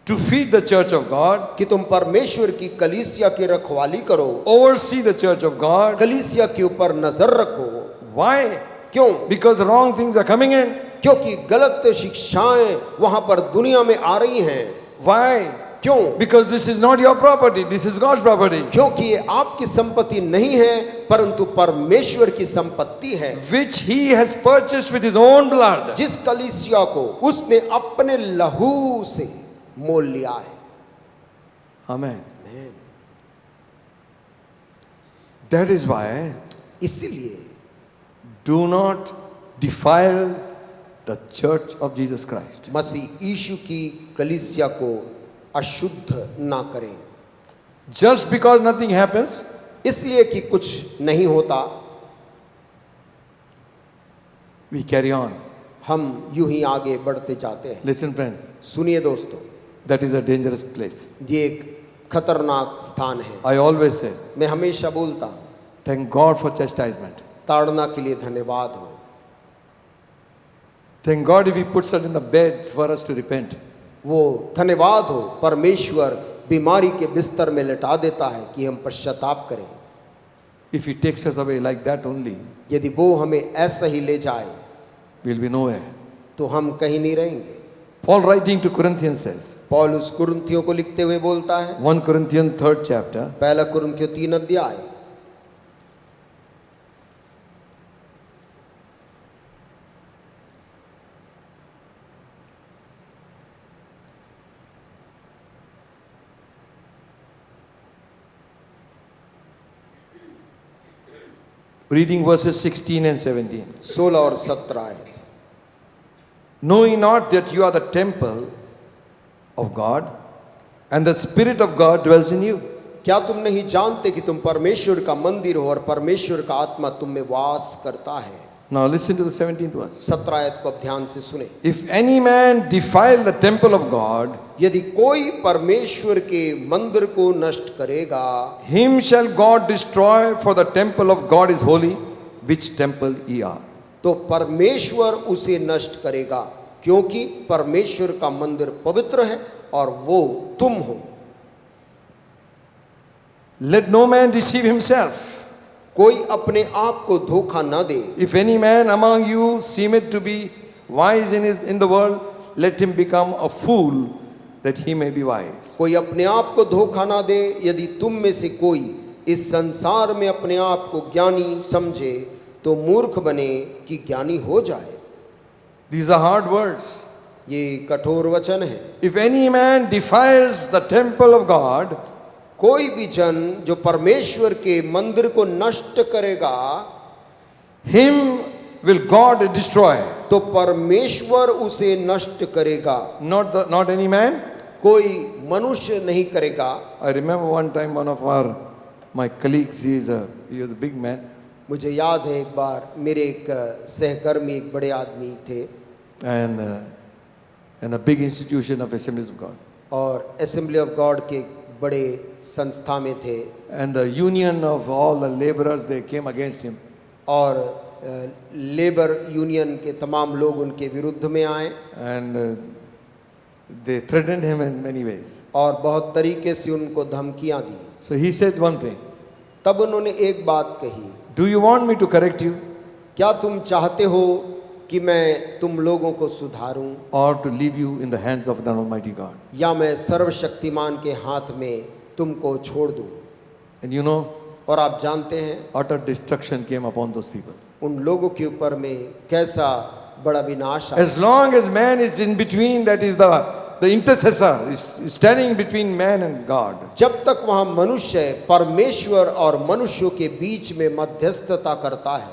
to feed the church of God, कि तुम परमेश्वर की कलीसिया की रखवाली करो, oversee the church of God. कलीसिया के ऊपर नजर रखो। Why? क्यों? Because wrong things are coming in. क्योंकि गलत शिक्षाएं वहां पर दुनिया में आ रही हैं। Why? क्यों? Because this is not your property, this is God's property, क्योंकि ये आपकी संपत्ति नहीं है परंतु परमेश्वर की संपत्ति है, which He has purchased with His own blood. जिस कलीसिया को उसने अपने लहू से मोल लिया है। Amen. That is why इसीलिए do not defile the church of Jesus Christ. मसीह यीशु की कलीसिया को अशुद्ध ना करें। Just because nothing happens, इसलिए कि कुछ नहीं होता we carry on. हम यूं ही आगे बढ़ते जाते हैं। Listen, friends, सुनिए दोस्तों, that is a dangerous place. ये एक खतरनाक स्थान है। I always say, मैं हमेशा बोलता हूं, thank God for chastisement. ताड़ना के लिए धन्यवाद हो। Thank God if He puts us in the bed for us to repent. वो धन्यवाद हो परमेश्वर बीमारी के बिस्तर में लेटा देता है कि हम पश्चाताप करें। If He takes us away like that only, यदि वो हमें ऐसा ही ले जाए we'll be nowhere. तो हम कहीं नहीं रहेंगे। Paul writing to Corinthians says, Paul उस कुरिन्थियों को लिखते हुए बोलता है, 1 Corinthians 3rd chapter, पहला कुरिन्थियों 3 अध्याय, reading verses 16 and 17. 16 और 17 आयत। Know ye not that you are the temple of God, and the Spirit of God dwells in you? क्या तुम नहीं जानते कि तुम परमेश्वर का मंदिर हो और परमेश्वर का आत्मा तुम में वास करता है। Now listen to the 17th verse. 17 आयत को अब ध्यान से सुने। If any man defile the temple of God, यदि कोई परमेश्वर के मंदिर को नष्ट करेगा, him shall God destroy, for the temple of God is holy, which temple ye are. तो परमेश्वर उसे नष्ट करेगा, क्योंकि परमेश्वर का मंदिर पवित्र है और वो तुम हो। Let no man deceive himself. कोई अपने आप को धोखा न दे। If any man among you seemeth to be wise in the world, let him become a fool, that he may be wise. कोई अपने आप को धोखा ना दे। यदि तुम में से कोई इस संसार में अपने आप को ज्ञानी समझे तो मूर्ख बने कि ज्ञानी हो जाए। These are hard words. ये कठोर वचन है। If any man defiles the temple of God, कोई भी जन जो परमेश्वर के मंदिर को नष्ट करेगा, him will God destroy. तो परमेश्वर उसे नष्ट करेगा। Not any man. कोई मनुष्य नहीं करेगा। I remember one time one of my colleagues, he is a big man, मुझे याद है एक बार मेरे एक सहकर्मी एक बड़े आदमी थे and a big institution of Assemblies of God. और असेंबली ऑफ गॉड के बड़े संस्था में थे। And the union of all the laborers, they came against him. और लेबर यूनियन के तमाम लोग उनके विरुद्ध में आए And they threatened him in many ways. और बहुत तरीके से उनको धमकियां दी। So he said one thing, तब उन्होंने एक बात कही, do you want me to correct you क्या तुम चाहते हो कि मैं तुम लोगों को सुधारूं or to leave you in the hands of the Almighty God? या मैं सर्वशक्तिमान के हाथ में तुमको छोड़ दूं? And you know, और आप जानते हैं utter destruction came upon those people. उन लोगों के ऊपर में कैसा बड़ा विनाश आया। As long as man is in between, that is the intercessor, is standing between man and God. जब तक वहां मनुष्य परमेश्वर और मनुष्यों के बीच में मध्यस्थता करता है,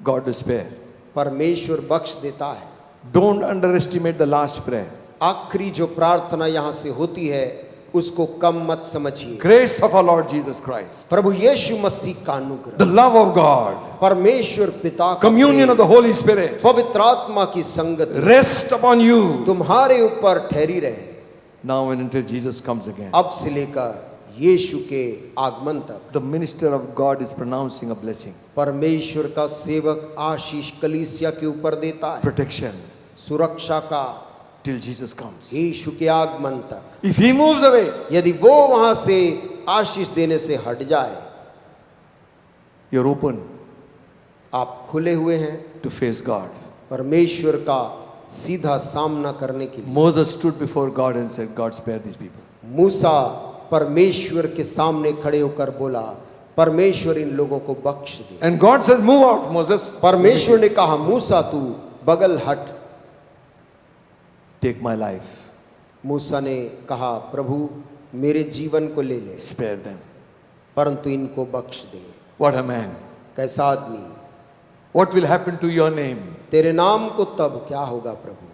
God will spare. परमेश्वर बख्श देता है। Don't underestimate the last prayer. आखिरी जो प्रार्थना यहाँ से होती है उसको कम मत समझिए। Grace of our Lord Jesus Christ, प्रभु यीशु मसीह का the अनुग्रह, love of God, परमेश्वर पिता का communion Prem, of the Holy Spirit, पवित्र आत्मा की संगति rest upon you तुम्हारे ऊपर ठहरी रहे, now and until Jesus comes again. अब से लेकर यीशु के आगमन तक। The minister of God is pronouncing a blessing, परमेश्वर का सेवक आशीष कलीसिया के ऊपर देता है, protection, सुरक्षा का, till Jesus comes. यीशु के आगमन तक। If he moves away, यदि वो वहां से आशीष देने से हट जाए, you're open आप खुले हुए हैं to face God. परमेश्वर का सीधा सामना करने के लिए। Moses stood before God and said, God, spare these people. मूसा परमेश्वर के सामने खड़े होकर बोला, परमेश्वर इन लोगों को बख्श दे। And God says, move out, Moses. परमेश्वर ने कहा, मूसा तू बगल हट। Take my life. मूसा ने कहा, प्रभु मेरे जीवन को ले ले, Spare them. परंतु इनको बख्श दे। What a man. कैसा आदमी। What will happen to your name? तेरे नाम को तब क्या होगा प्रभु।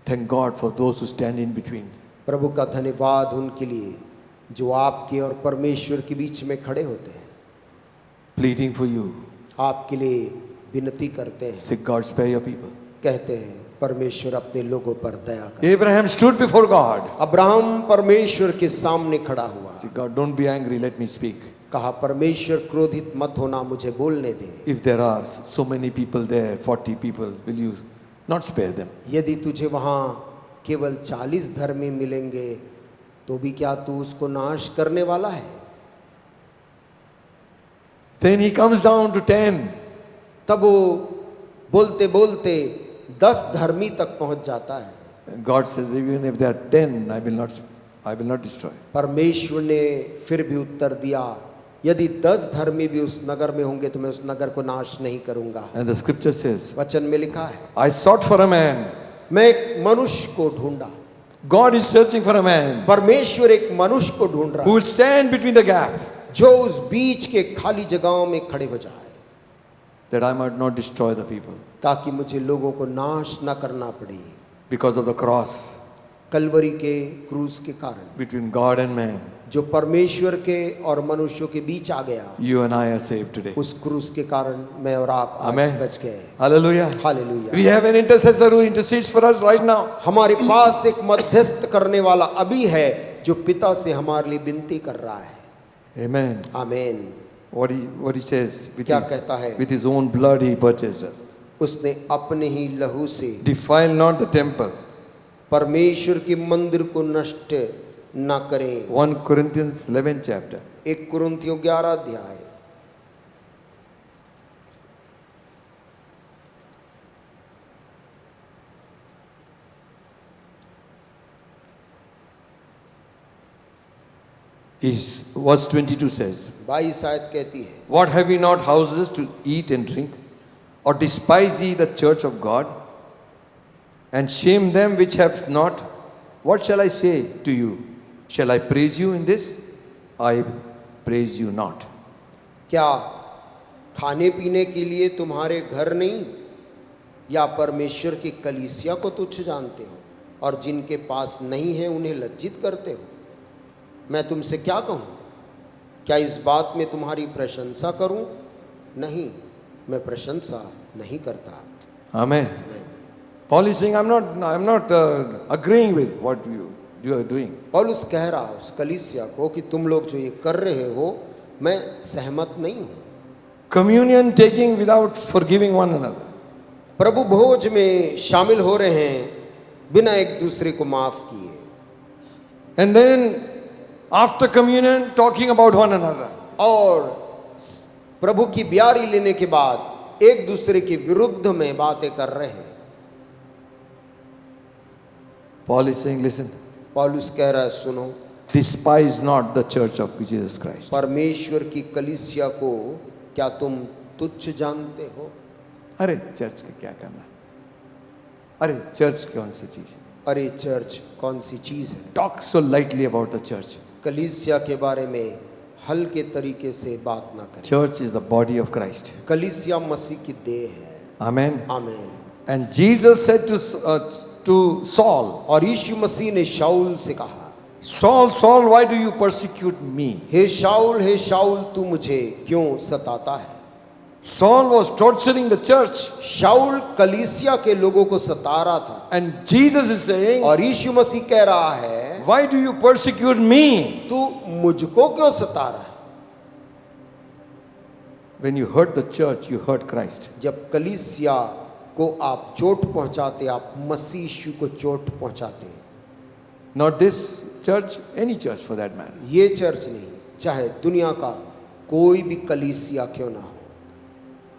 Thank God for those who stand in between. प्रभु का धन्यवाद उनके लिए जो आपके और परमेश्वर के बीच में खड़े होते हैं, Pleading for you. आपके लिए विनती करते हैं, Say, God, spare your people. कहते हैं परमेश्वर अपने लोगों पर दया कर। Abraham stood before God. Abraham परमेश्वर के सामने खड़ा हुआ। Say, God, don't be angry, let me speak. कहा, परमेश्वर क्रोधित मत होना, मुझे बोलने दे। If there are so many people there, 40 people, will you not spare them? यदि तुझे वहाँ केवल 40 धर्मी मिलेंगे तो भी क्या तू उसको नाश करने वाला है। Then he comes down to 10. तब वो बोलते बोलते 10 धर्मी तक पहुंच जाता है। And God says, even if there are 10, I will not destroy. परमेश्वर ने फिर भी उत्तर दिया, यदि 10 धर्मी भी उस नगर में होंगे तो मैं उस नगर को नाश नहीं करूंगा। And the scripture says, वचन में लिखा है, I sought for a man. मैं एक मनुष्य को ढूंढा। God is searching for a man परमेश्वर एक मनुष्य को ढूंढ who रहा will है stand between the gap, जो उस बीच के खाली जगहों में खड़े हो जाए, that I might not destroy the people. ताकि मुझे लोगों को नाश न करना पड़े। Because of the cross Kalvari के क्रूस के कारण between God and man, जो परमेश्वर के और मनुष्यों के बीच आ गया, you and I are saved today. उस क्रूस के कारण मैं और आप आज Amen. बच गए। Hallelujah. Hallelujah. We have an intercessor who intercedes for us right now. हमारे पास एक मध्यस्थ करने वाला अभी है जो पिता से हमारे लिए विनती कर रहा है। Amen. आमीन। What he says, क्या कहता है? with his own blood he purchased us. उसने अपने ही लहू से Defile not the temple. परमेश्वर के मंदिर को नष्ट न करें। 1 Corinthians 11 chapter. 1 कुरिन्थियों 11 अध्याय। Verse 22 says, 22 आयत कहती है, What have we not houses to eat and drink? Or despise ye the church of God? And shame them which have not? What shall I say to you? Shall I praise you in this? I praise you not. क्या खाने पीने के लिए तुम्हारे घर नहीं, या परमेश्वर की कलीसिया को तुच्छ जानते हो, और जिनके पास नहीं है उन्हें लज्जित करते हो? मैं तुमसे क्या कहूँ? क्या इस बात में तुम्हारी प्रशंसा करूँ? नहीं, मैं प्रशंसा नहीं करता। Amen. Paul is saying, I'm not agreeing with what you are doing. पौलुस कह रहा उस कलीसिया को कि तुम लोग जो ये कर रहे हो, मैं सहमत नहीं हूँ। Communion taking without forgiving one another. प्रभु भोज में शामिल हो रहे हैं बिना एक दूसरे को माफ किए, And then after communion talking about one another. और प्रभु की ब्यारी लेने के बाद एक दूसरे के विरुद्ध में बातें कर रहे हैं। Paul is saying, listen, पौलुस कह रहा है, सुनो, despise not the church of Jesus Christ. परमेश्वर की कलीसिया को क्या तुम तुच्छ जानते हो? अरे चर्च का क्या करना, अरे चर्च कौन सी चीज, अरे चर्च कौन सी चीज है? Talk so lightly about the church. कलीसिया के बारे में हल्के तरीके से बात ना करें। Church is the body of Christ. कलीसिया मसीह की देह है। Amen. आमीन। And Jesus said to Saul, और यीशु मसीह ने शाऊल से कहा, Saul, Saul, why do you persecute me? हे शाऊल तू मुझे क्यों सताता है? Saul was torturing the church. शाऊल कलीसिया के लोगों को सता रहा था, And Jesus is saying, और यीशु मसीह कह रहा है, why do you persecute me? तू मुझको क्यों सता रहा है? When you hurt the church, you hurt Christ. जब कलीसिया को आप चोट पहुंचाते, आप मसीह यीशु को चोट पहुंचाते। Not this church, any church for that matter. ये चर्च नहीं, चाहे दुनिया का कोई भी कलीसिया क्यों ना हो।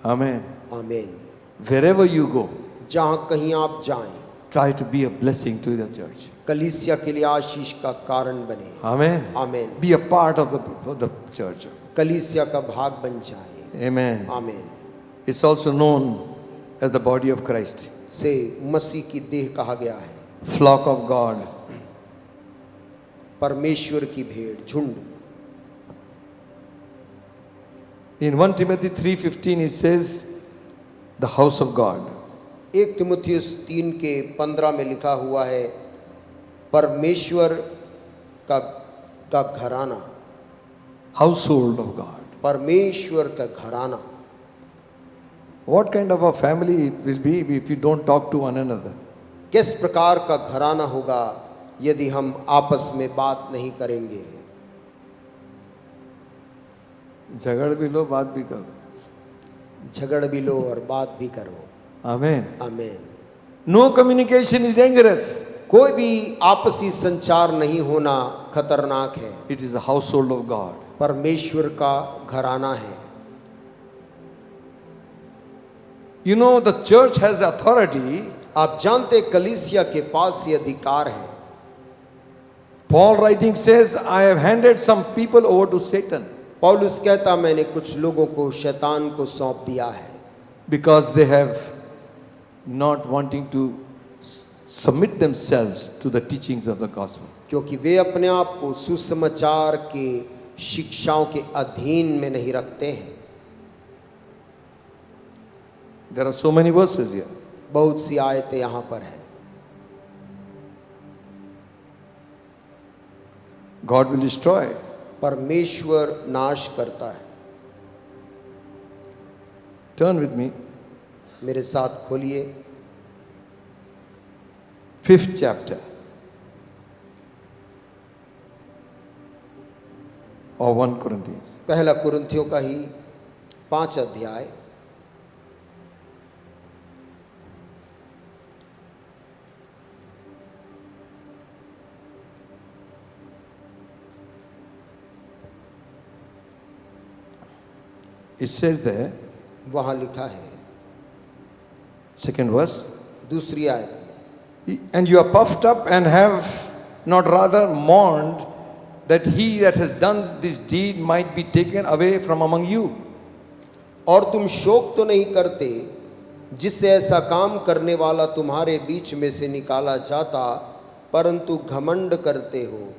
Amen. आमीन। Wherever you go, जहां कहीं आप जाएं, try to be a blessing to the church. कलीसिया के लिए आशीष का कारण बने। Amen. आमीन। Be a part of the church. कलीसिया का भाग बन जाए। Amen. आमीन। It's also known as the body of Christ, से मसीह की देह कहा गया है। flock of God. परमेश्वर की भेड़, झुंड। In 1 Timothy 3:15 it says, the house of God. 1 तीमुथियुस 3:15 में लिखा हुआ है, परमेश्वर का घराना, Household of God. परमेश्वर का घराना। What kind of a family it will be if you don't talk to one another? किस प्रकार का घराना होगा यदि हम आपस में बात नहीं करेंगे। झगड़ भी लो, बात भी करो. झगड़ भी लो और बात भी करो। Amen. आमीन। No communication is dangerous. कोई भी आपसी संचार नहीं होना खतरनाक है। It is the household of God. परमेश्वर का घराना है। You know, the church has authority. आप जानते कलीसिया के पास ये अधिकार है। Paul writing says, I have handed some people over to Satan पौलुस कहता, मैंने कुछ लोगों को शैतान को सौंप दिया है, because they have not wanting to submit themselves to the teachings of the gospel. क्योंकि वे अपने आप को सुसमाचार के शिक्षाओं के अधीन में नहीं रखते हैं। There are so many verses here. बहुत सी आयतें यहाँ पर है। God will destroy. परमेश्वर नाश करता है। Turn with me. मेरे साथ खोलिए 5th chapter of 1 Corinthians. पहला कुरिन्थियों का ही 5 अध्याय। It says there, वहाँ लिखा है 2nd verse, दूसरी आयत में, and you are puffed up and have not rather mourned that he that has done this deed might be taken away from among you. और तुम शोक तो नहीं करते जिससे ऐसा काम करने वाला तुम्हारे बीच में से निकाला जाता, परंतु घमंड करते हो।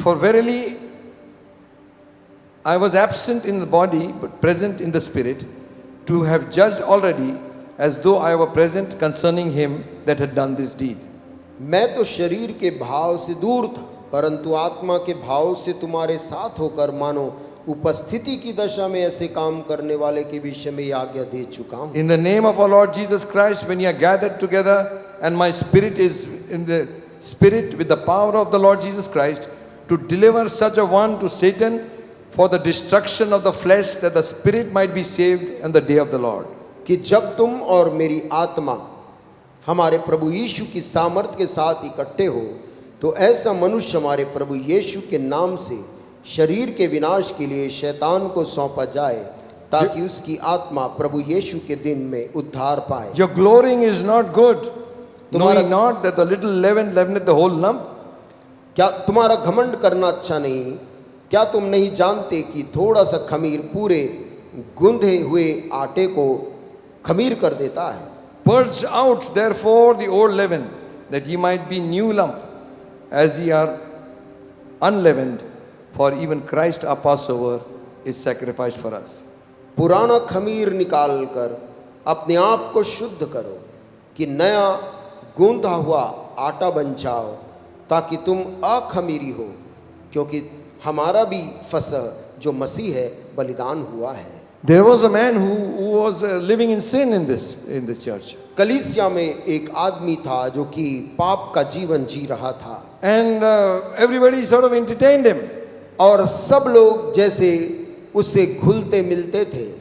For verily I was absent in the body but present in the spirit, to have judged already as though I were present concerning him that had done this deed. मैं तो शरीर के भाव से दूर था, परंतु आत्मा के भाव से तुम्हारे साथ होकर मानो उपस्थिति की दशा में ऐसे काम करने वाले के विषय में आज्ञा दे चुका हूँ। In the name of our Lord Jesus Christ, when ye are gathered together, and my spirit is in the spirit with the power of the Lord Jesus Christ, to deliver such a one to Satan for the destruction of the flesh, that the spirit might be saved on the day of the Lord. कि जब तुम और मेरी आत्मा हमारे प्रभु यीशु की सामर्थ के साथ इकट्ठे हो, तो ऐसा मनुष्य हमारे प्रभु यीशु के नाम से शरीर के विनाश के लिए शैतान को सौंपा जाए, ताकि उसकी आत्मा प्रभु यीशु के दिन में उद्धार पाए। Your glorying is not good, तुम्हारा- knowing not that the little leaven leaveneth the whole lump. क्या तुम्हारा घमंड करना अच्छा नहीं? क्या तुम नहीं जानते कि थोड़ा सा खमीर पूरे गूंधे हुए आटे को खमीर कर देता है? Purge out therefore the old leaven, that ye might be new lump, as ye are unleavened. For even Christ our Passover is sacrificed for us. पुराना खमीर निकाल कर अपने आप को शुद्ध करो, कि नया गूंधा हुआ आटा बन जाओ, ताकि तुम अखमीरी हो, क्योंकि हमारा भी फसह जो मसीह है बलिदान हुआ है। There was a man who was living in sin in this church. कलीसिया में एक आदमी था जो कि पाप का जीवन जी रहा था, And everybody sort of entertained him. और सब लोग जैसे उससे घुलते मिलते थे।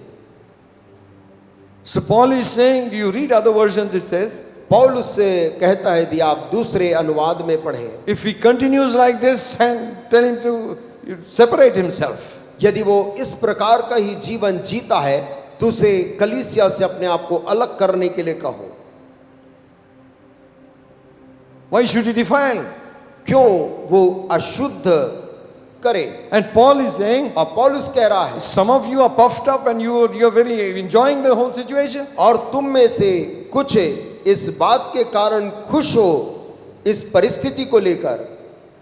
So Paul is saying, you read other versions, it says, पौलुस से कहता है यदि आप दूसरे अनुवाद में पढ़ें, if he continues like this, and tell him to separate himself. यदि वो इस प्रकार का ही जीवन जीता है तो उसे कलीसिया से अपने आप को अलग करने के लिए कहो। Why should he defile? क्यों वो अशुद्ध करे? And Paul is saying, और पौलुस कह रहा है some of you are puffed up and you're very enjoying the whole situation. और तुम में से कुछ इस बात के कारण खुश हो इस परिस्थिति को लेकर,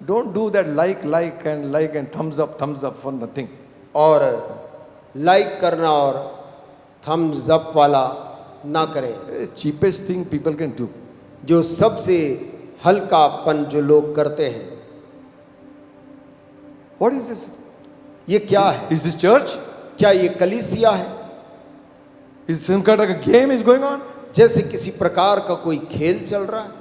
Don't do that like and thumbs up for nothing. और लाइक करना और थम्स अप वाला ना करें, Cheapest thing people can do. जो सबसे हल्कापन जो लोग करते हैं। What is this? ये क्या है? Is this church? क्या ये कलीसिया है? Is some kind of a game is going on? जैसे किसी प्रकार का कोई खेल चल रहा है।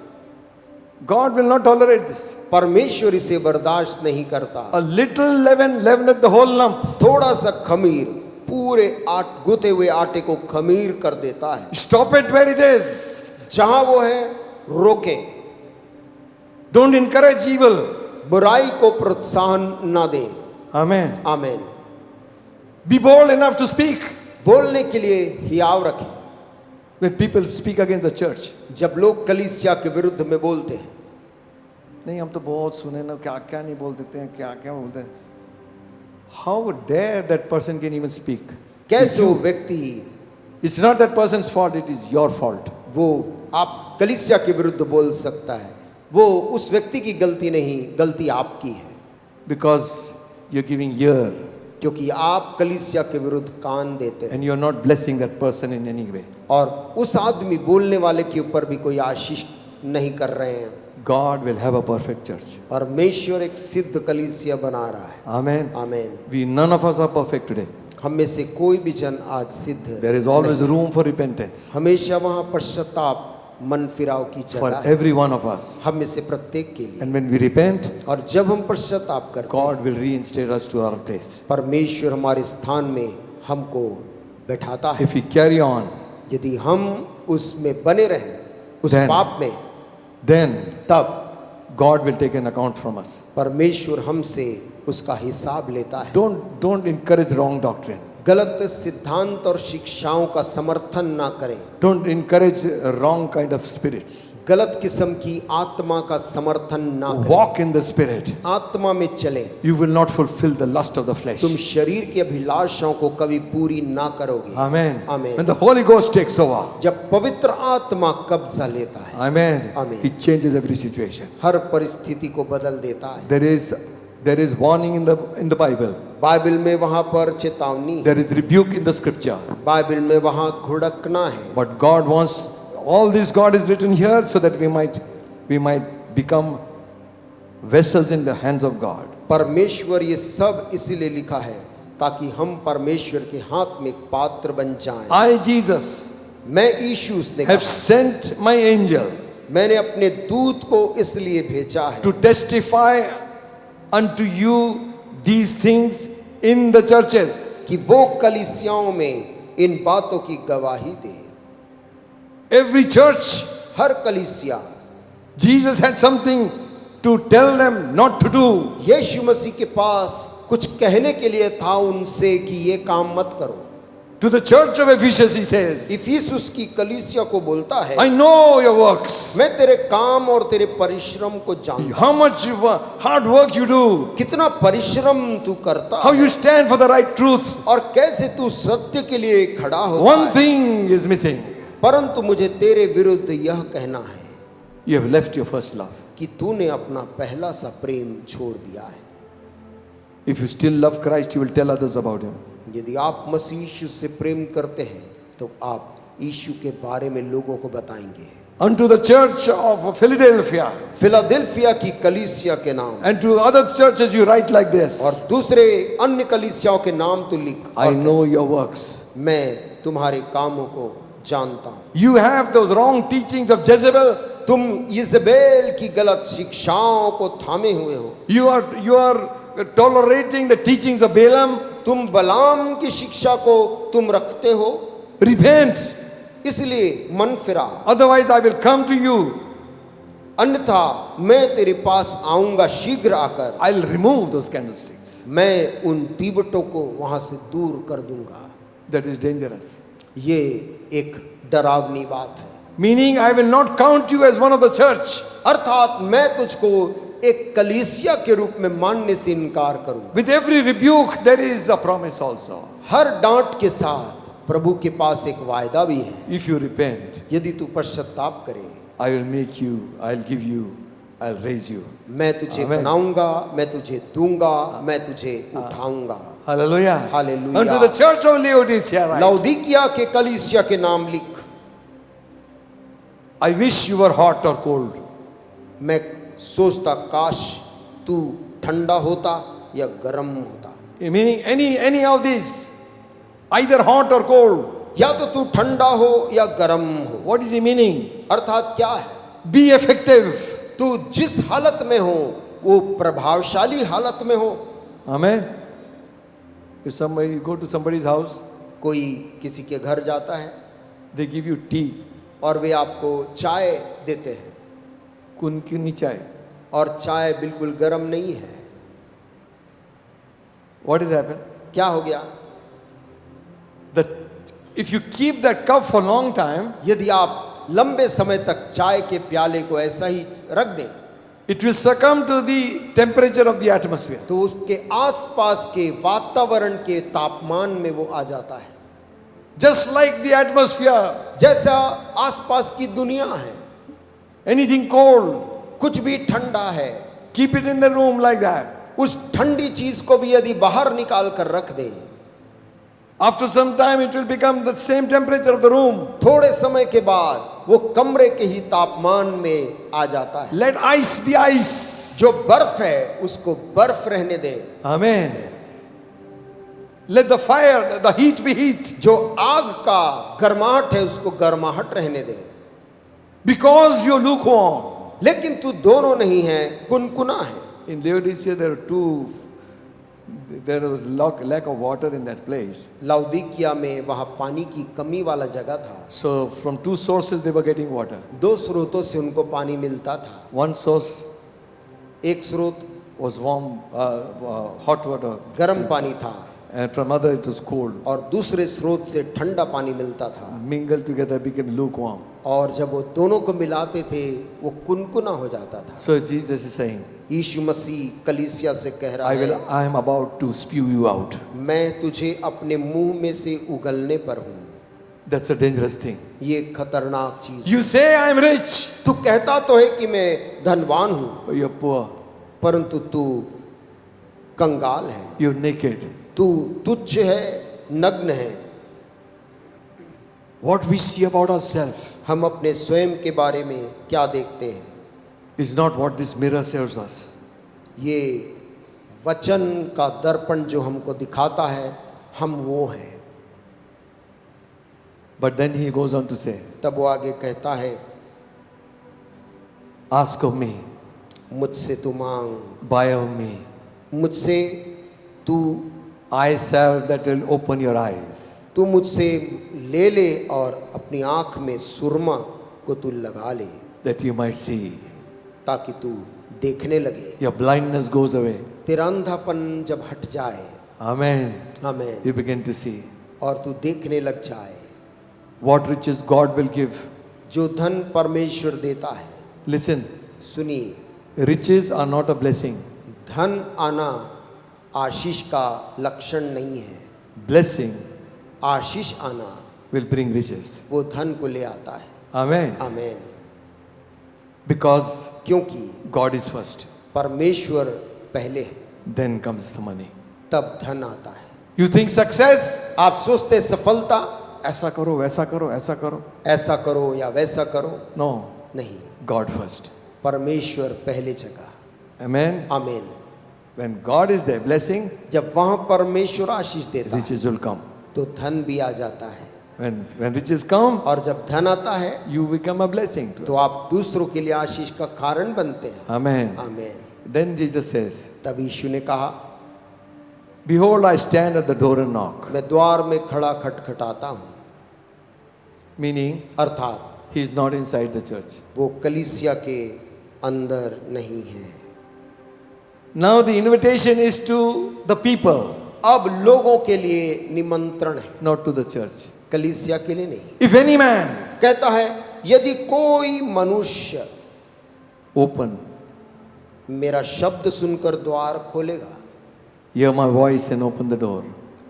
God will not tolerate this. परमेश्वर इसे बर्दाश्त नहीं करता। A little leaveneth the whole lump. थोड़ा सा खमीर पूरे गूथे हुए आटे को खमीर कर देता है। Stop it where it is. जहां वो है रोके, Don't encourage evil. बुराई को प्रोत्साहन ना दें। Amen. आमीन। Be bold enough to speak. बोलने के लिए हियाव रखें। When people speak against the church. जब लोग कलीसिया के विरुद्ध में बोलते हैं, नहीं हम तो बहुत सुने ना, क्या क्या नहीं बोल देते हैं, क्या क्या बोलते हैं. How dare that person can even speak? कैसे वो व्यक्ति, It's not that person's fault, it is your fault. वो आप कलीसिया के विरुद्ध बोल सकता है, वो उस व्यक्ति की गलती नहीं, गलती आपकी है। Because you're giving ear क्योंकि आप कलीसिया के विरुद्ध कान देते हैं and you're not blessing that person in any way. और उस आदमी बोलने वाले के ऊपर भी कोई आशीष नहीं कर रहे हैं। God will have a perfect church. परमेश्वर एक सिद्ध कलीसिया बना रहा है। Amen. आमीन। None of us are perfect today. हम में से कोई भी जन आज सिद्ध There is always room for repentance हमेशा वहाँ पश्चाताप मन फिराव की for जगह है every one of us. हम में से प्रत्येक के लिए। And when we repent, और जब हम पश्चाताप करते God will reinstate us to our place. हैं, परमेश्वर हमारे स्थान में हमको बैठाता है। If we carry on, यदि हम उसमें बने रहें, उस Then- पाप में, then तब God will take an account from us. परमेश्वर हमसे उसका हिसाब लेता है। Don't encourage wrong doctrine. गलत सिद्धांत और शिक्षाओं का समर्थन ना करें। Don't encourage wrong kind of spirits. गलत किस्म की आत्मा का समर्थन ना करें। Walk in the spirit. आत्मा में चलें। You will not fulfill the lust of the flesh. तुम शरीर की अभिलाषाओं को कभी पूरी ना करोगे। Amen. Amen. When the Holy Ghost takes over. जब पवित्र आत्मा कब्जा लेता है, Amen. Amen. He changes every situation. हर परिस्थिति को बदल देता है। There is warning in the Bible. Bible में वहाँ पर चेतावनी, There is rebuke in the scripture. Bible में वहाँ घुड़कना है। But God wants all this. God is written here so that we might become vessels in the hands of God. परमेश्वर ये सब इसीलिए लिखा है ताकि हम परमेश्वर के हाथ में एक पात्र बन जाएं। I, Jesus, मैं यीशु उसने have कहा, sent my angel मैंने अपने दूत को इसलिए भेजा है to testify unto you these things in the churches. कि वो कलीसियाओं में इन बातों की गवाही दे। Every church, हर कलीसिया, Jesus had something to tell them not to do. यीशु मसीह के पास कुछ कहने के लिए था उनसे कि ये काम मत करो। To the church of Ephesus he says, Ephesus की कलीसिया को बोलता है, I know your works, मैं तेरे काम और तेरे परिश्रम को जानता how much hard work you do, हूं, कितना परिश्रम तू करता how है you stand for the right truth. और कैसे तू सत्य के लिए खड़ा होता One है। thing is missing. परंतु मुझे तेरे विरुद्ध यह कहना है You have left your first love. कि तूने अपना पहला सा प्रेम छोड़ दिया है। If you still love Christ, you will tell others about him. यदि आप मसीह यीशु से प्रेम करते हैं तो आप यीशु के बारे में लोगों को बताएंगे। Unto the church of Philadelphia Philadelphia की कलीसिया के नाम and to other churches you write like this, और दूसरे अन्य कलीसियाओं के नाम तू लिख, I know your works. मैं तुम्हारे कामों को जानता हूँ। You have those wrong teachings of Jezebel. तुम इज़बेल की गलत शिक्षाओं को थामे हुए हो। You are tolerating the teachings of Balaam. तुम बलाम की शिक्षा को तुम रखते हो। Repent. इसलिए मन फिरा, Otherwise, I will come to you. अन्यथा मैं तेरे पास आऊंगा शीघ्र आकर, I'll remove those candlesticks. मैं उन दीवटों को वहां से दूर कर दूंगा। That is dangerous. ये एक डरावनी बात है। Meaning, I will not count you as one of the church. अर्थात मैं तुझको एक कलीसिया के रूप में मानने से इनकार करूंगा। With every rebuke, there is a promise also. हर डांट के साथ प्रभु के पास एक वायदा भी है, If you repent, यदि तू पश्चाताप करे, I will make you, I'll give you, I'll raise you. मैं तुझे Amen. बनाऊंगा, मैं तुझे दूंगा, मैं तुझे उठाऊंगा। Hallelujah. Hallelujah. Unto the church of Laodicea, right? लौदीकिया के कलीसिया के नाम लिख, I wish you were hot or cold. मैं सोचता काश तू ठंडा होता या गर्म होता। Meaning, any of these, either hot or cold. या तो तू ठंडा हो या गर्म हो। What is the meaning? अर्थात क्या है? Be effective. तू जिस हालत में हो वो प्रभावशाली हालत में हो। Amen. If somebody, you go to somebody's house, कोई किसी के घर जाता है they give you tea. और वे आपको चाय देते हैं, Kunkini chai. और चाय बिल्कुल गर्म नहीं है। What has happened? क्या हो गया? That if you keep that cup for a long time, यदि आप लंबे समय तक चाय के प्याले को ऐसा ही रख दें it will succumb to the temperature of the atmosphere. तो उसके आसपास के वातावरण के तापमान में वो आ जाता है। Just like the atmosphere, जैसा आसपास की दुनिया है, anything cold, कुछ भी ठंडा है, keep it in the room like that. उस ठंडी चीज को भी यदि बाहर निकाल कर रख दें, After some time, it will become the same temperature of the room. थोड़े समय के बाद वो कमरे के ही तापमान में आ जाता है। Let ice be ice. जो बर्फ है उसको बर्फ रहने दें, Amen. Let the fire, the heat be heat. जो आग का गर्माहट है उसको गर्माहट रहने दें। Because you're lukewarm. लेकिन तू दोनों नहीं है, कुनकुना है। In Laodicea, there was lack of water in that place. लौदीकिया में वहां पानी की कमी वाला जगह था। So from two sources they were getting water. दो स्रोतों से उनको पानी मिलता था। One source एक स्रोत was warm, hot water, गर्म पानी था and from other it was cold. और दूसरे स्रोत से ठंडा पानी मिलता था। Mingled together became lukewarm. और जब वो दोनों को मिलाते थे वो कुनकुना हो जाता था। So Jesus is saying, यीशु मसीह कलीसिया से कह रहा है, I am about to spew you out. मैं तुझे अपने मुंह में से उगलने पर हूँ। That's a dangerous thing. ये खतरनाक चीज। You say I am rich, तू कहता तो है कि मैं धनवान हूँ, but you're poor, परंतु तू कंगाल है, you're naked. तू तुच्छ है, नग्न है। What we see about ourselves हम अपने स्वयं के बारे में क्या देखते हैं? is not what this mirror shows us. ये वचन का दर्पण जो हमको दिखाता है, हम वो हैं। But then he goes on to say, तब वो आगे कहता है, ask of me, मुझसे तू मांग, buy of me, मुझसे तू eye salve that will open your eyes. तू मुझसे ले ले और अपनी आंख में सुरमा को तू लगा ले, that you might see. ताकि तू देखने लगे। Your blindness goes away. तेरा अंधापन जब हट जाए, Amen. Amen, You begin to see और तू देखने लग जाए। what riches God will give. जो धन परमेश्वर देता है, Listen, सुनिए, riches are not a blessing. धन आना आशीष का लक्षण नहीं है। Blessing आशीष आना will bring riches. वो धन को ले आता है। Amen. आमेन। Because क्योंकि God is first. परमेश्वर पहले है, Then comes the money. तब धन आता है। You think success? आप सोचते सफलता, ऐसा करो, वैसा करो, ऐसा करो. ऐसा करो या वैसा करो, No. नहीं, God first. परमेश्वर पहले जगह। Amen. आमीन। When God is there, blessing, जब वहां परमेश्वर आशीष देता है riches will come. तो धन भी आ जाता है, When riches come, और जब धन आता है you become a blessing to तो आप दूसरों के लिए आशीष का कारण बनते हैं। Amen. आमीन। Then Jesus says, तब यीशु ने कहा, Behold, I stand at the door and knock. मैं द्वार में खड़ा खटखटाता हूँ। meaning अर्थात he is not inside the church. वो कलीसिया के अंदर नहीं है। Now the invitation is to the people, अब लोगों के लिए निमंत्रण है, not to the church. कलीसिया के लिए नहीं। If any man कहता है यदि कोई मनुष्य open, मेरा शब्द सुनकर द्वार खोलेगा, hear my voice and open the door,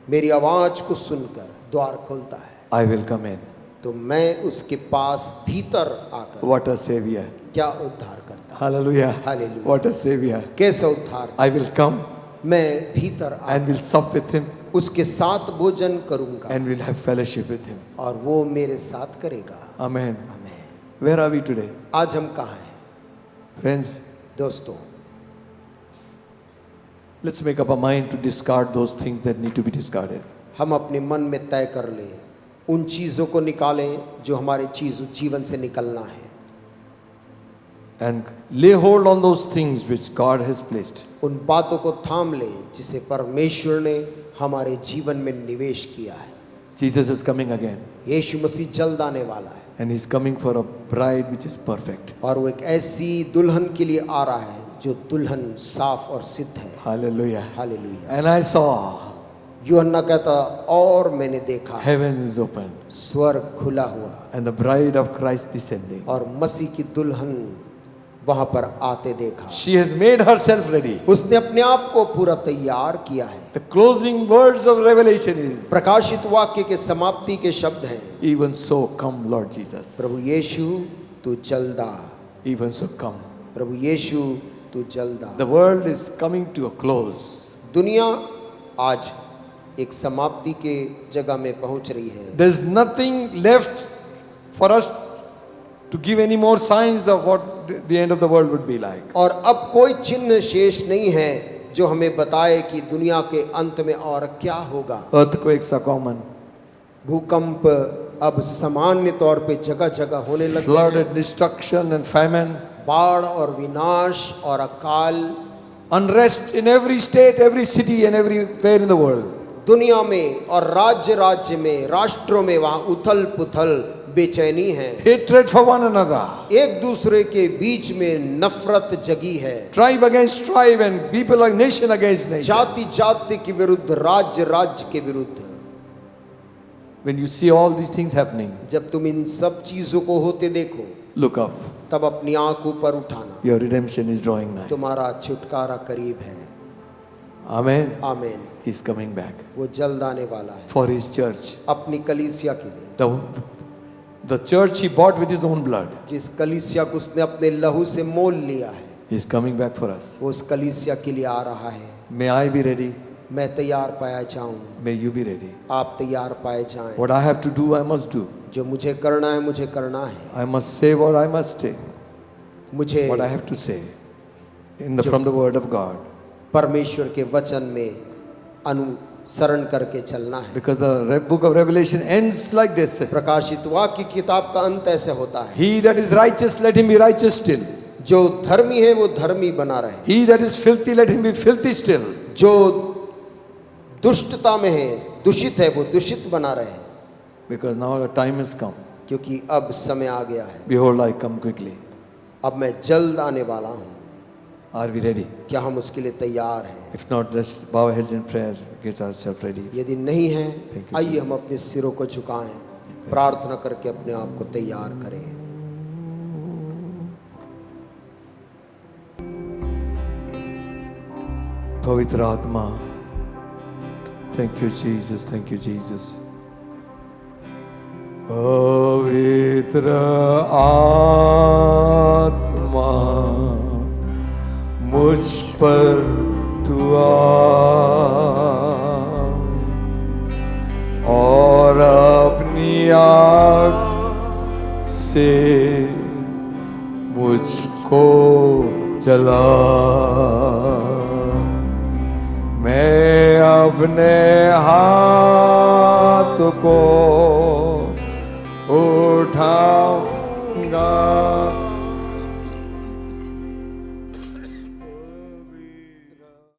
मेरी आवाज को सुनकर द्वार खोलता है, I will come in. तो मैं उसके पास भीतर आकर What a savior. क्या उद्धार करता हूं। Hallelujah. Hallelujah. What a savior. कैसा उद्धार। I will come मैं भीतर and will आकर sup with him उसके साथ भोजन करूंगा and will have fellowship with him. और वो मेरे साथ करेगा। Amen. आमीन। Where are we today? आज हम कहाँ हैं Friends, दोस्तों? let's make up our mind to discard those things that need to be discarded. हम अपने मन में तय कर लें, उन चीज़ों को निकालें जो हमारे जीवन से निकलना है, And lay hold on those things which God has placed. उन बातों को थाम लें जिसे परमेश्वर ने हमारे जीवन में निवेश किया है। Jesus is coming again, यीशु मसीह जल्द आने वाला है and he's coming for a bride which is perfect. और वो एक ऐसी दुल्हन के लिए आ रहा है जो दुल्हन साफ और सिद्ध है। Hallelujah. Hallelujah. And I saw यूहन्ना कहता और मैंने देखा heavens open स्वर्ग खुला हुआ and the bride of Christ descending. और मसीह की दुल्हन वहां पर आते देखा। She has made herself ready. उसने अपने आप को पूरा तैयार किया है। The closing words of Revelation is, प्रकाशित वाक्य के समाप्ति के शब्द हैं, even so come Lord Jesus. प्रभु यीशु तू जल्द आ, Even so come. प्रभु यीशु तू जल्द आ। The world is coming to a close. दुनिया आज एक समाप्ति के जगह में पहुंच रही है। There's nothing left for us to give any more signs of what the end of the world would be like. और अब कोई चिन्ह शेष नहीं है जो हमें बताए कि दुनिया के अंत में और क्या होगा। Earthquakes are common. भूकंप अब सामान्य तौर पे जगह जगह होने लगे Flood हैं। and destruction and famine. बाढ़ और विनाश और अकाल, Unrest in every state, every city and everywhere in the world. दुनिया में और राज्य राज्य में, राष्ट्रों में वहाँ उथल पुथल बेचैनी है। Hatred for one another. एक दूसरे के बीच में नफरत जगी है। Tribe against tribe and people like nation against nation. जाति जाति के विरुद्ध, राज्य राज्य के विरुद्ध। When you see all these things happening, जब तुम इन सब चीजों को होते देखो, look up. तब अपनी आंख ऊपर उठाना, Your redemption is drawing nigh. तुम्हारा छुटकारा करीब है। Amen. आमीन। He's coming back वो जल्द आने वाला है for his church. अपनी कलीसिया के लिए, The church he bought with his own blood. जिस कलीसिया को उसने अपने लहू से मोल लिया है। He's coming back for us. वो उस कलीसिया के लिए आ रहा है। May I be ready? मैं तैयार पाया जाऊं, May you be ready. आप तैयार पाए जाएं। What I have to do, I must do. जो मुझे करना है मुझे करना है। I must say what I must say. मुझे What I have to say from the word of God. परमेश्वर के वचन में अनुसरण करके चलना है। Because the book of Revelation ends like this. प्रकाशित वाक्य की किताब का अंत ऐसे होता है, He that is righteous, let him be righteous still. जो धर्मी है वो धर्मी बना रहे, He that is filthy, let him be filthy still. जो दुष्टता में है, दूषित है, वो दूषित बना रहे, Because now the time has come. क्योंकि अब समय आ गया है। Behold, I come quickly. अब मैं जल्द आने वाला हूँ। Are we ready? क्या हम उसके लिए तैयार हैं? If not, let's bow our heads in prayer, get ourselves ready. यदि नहीं है, Thank you, आइए Jesus. हम अपने सिरों को झुकाएं, प्रार्थना करके अपने आप को तैयार करें। पवित्र आत्मा, thank you Jesus, thank you Jesus. पवित्र आत्मा मुझ पर तू और अपनी आँख से मुझको जला। मैं अपने हाथ को